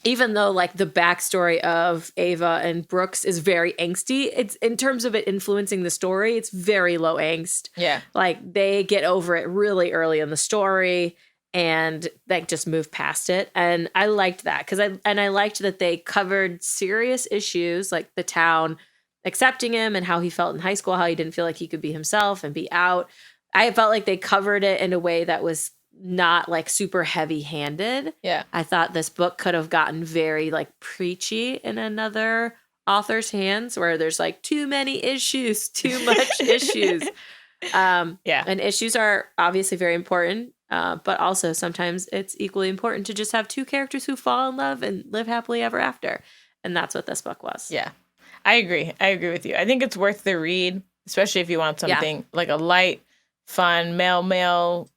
Even though like the backstory of Ava and Brooks is very angsty, it's in terms of it influencing the story, it's very low angst. Yeah. Like they get over it really early in the story and like just move past it. And I liked that because I liked that they covered serious issues like the town accepting him and how he felt in high school, how he didn't feel like he could be himself and be out. I felt like they covered it in a way that was not like super heavy handed. Yeah. I thought this book could have gotten very like preachy in another author's hands where there's like too many issues, too much issues. Yeah. And issues are obviously very important. But also sometimes it's equally important to just have 2 characters who fall in love and live happily ever after. And that's what this book was. Yeah. I agree with you. I think it's worth the read, especially if you want something like a light, fun, male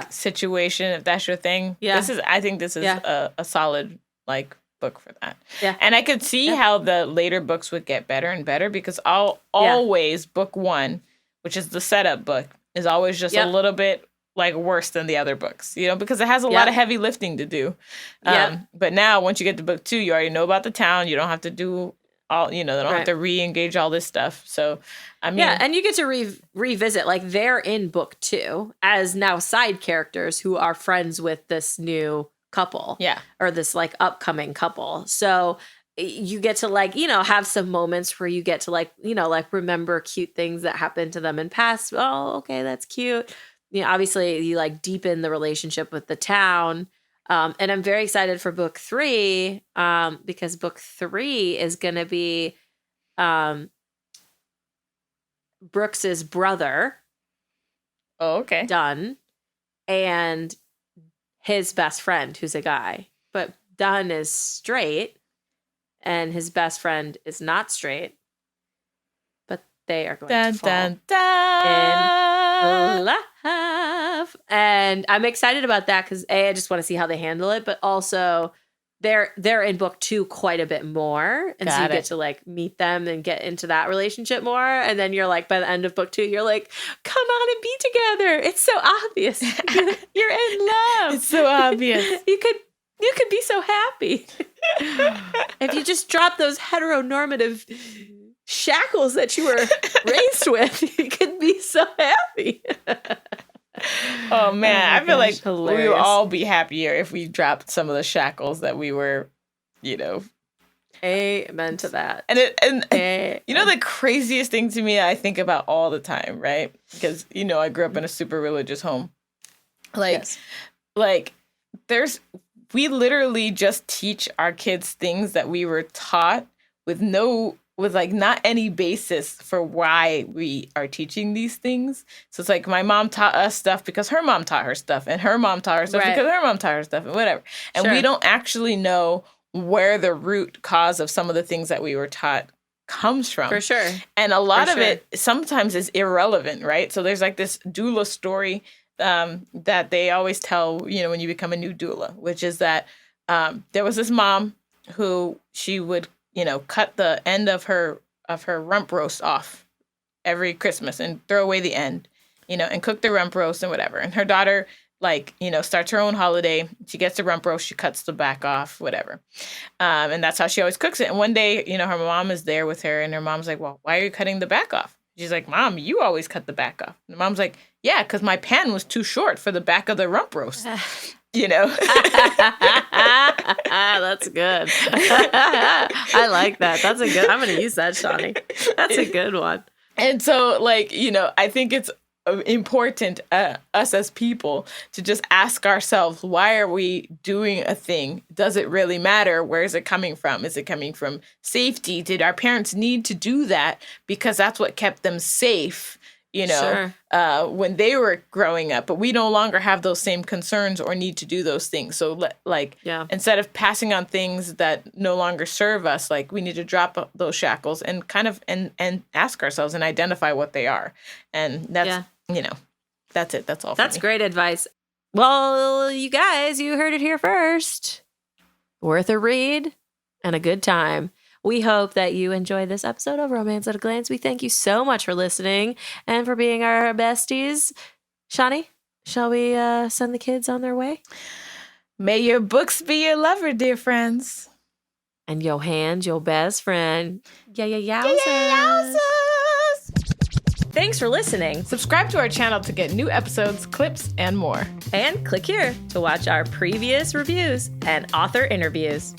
situation, if that's your thing. Yeah. I think this is a solid like book for that. Yeah. And I could see how the later books would get better and better because always book 1, which is the setup book, is always just a little bit like worse than the other books, because it has a lot of heavy lifting to do. But now once you get to book 2, you already know about the town. You don't have to do all, they don't have to re-engage all this stuff. So, I mean. Yeah, and you get to revisit, like they're in book 2 as now side characters who are friends with this new couple. Yeah. Or this like upcoming couple. So you get to like, have some moments where you get to like, like remember cute things that happened to them in past. Oh, okay, that's cute. Obviously you like deepen the relationship with the town. And I'm very excited for book 3 because book 3 is going to be Brooks's brother. Oh, okay. Dunn. And his best friend, who's a guy. But Dunn is straight and his best friend is not straight. But they are going to fall in love. And I'm excited about that because I just want to see how they handle it, but also they're in book 2 quite a bit more. And so you get to like meet them and get into that relationship more. And then you're like, by the end of book 2, you're like, come on and be together. It's so obvious. You're in love. It's so obvious. You could be so happy. If you just drop those heteronormative shackles that you were raised with, you could be so happy. Oh man, I feel like hilarious. We would all be happier if we dropped some of the shackles that we were, Amen to that. And the craziest thing to me I think about all the time, right? Because I grew up in a super religious home. We literally just teach our kids things that we were taught with no with like not any basis for why we are teaching these things. So it's like my mom taught us stuff because her mom taught her stuff, and her mom taught her stuff because her mom taught her stuff, and whatever. And we don't actually know where the root cause of some of the things that we were taught comes from. For sure. And a lot of it sometimes is irrelevant, right? So there's like this doula story that they always tell, when you become a new doula, which is that there was this mom who she would cut the end of her rump roast off every Christmas and throw away the end, and cook the rump roast and whatever. And her daughter, starts her own holiday. She gets the rump roast, she cuts the back off, whatever. And that's how she always cooks it. And one day, her mom is there with her, and her mom's like, well, why are you cutting the back off? She's like, Mom, you always cut the back off. And the mom's like, yeah, because my pan was too short for the back of the rump roast. That's good. I like that. That's a good. I'm going to use that, Shawnee. That's a good one. And so, I think it's important, us as people, to just ask ourselves, why are we doing a thing? Does it really matter? Where is it coming from? Is it coming from safety? Did our parents need to do that because that's what kept them safe? When they were growing up, but we no longer have those same concerns or need to do those things. So instead of passing on things that no longer serve us, we need to drop those shackles and kind of, and ask ourselves and identify what they are. And that's, that's it. That's all. That's great advice. Well, you guys, you heard it here first. Worth a read and a good time. We hope that you enjoy this episode of Romance at a Glance. We thank you so much for listening and for being our besties. Shawnee, shall we send the kids on their way? May your books be your lover, dear friends. And your hand, your best friend. Yowzers. Thanks for listening. Subscribe to our channel to get new episodes, clips, and more. And click here to watch our previous reviews and author interviews.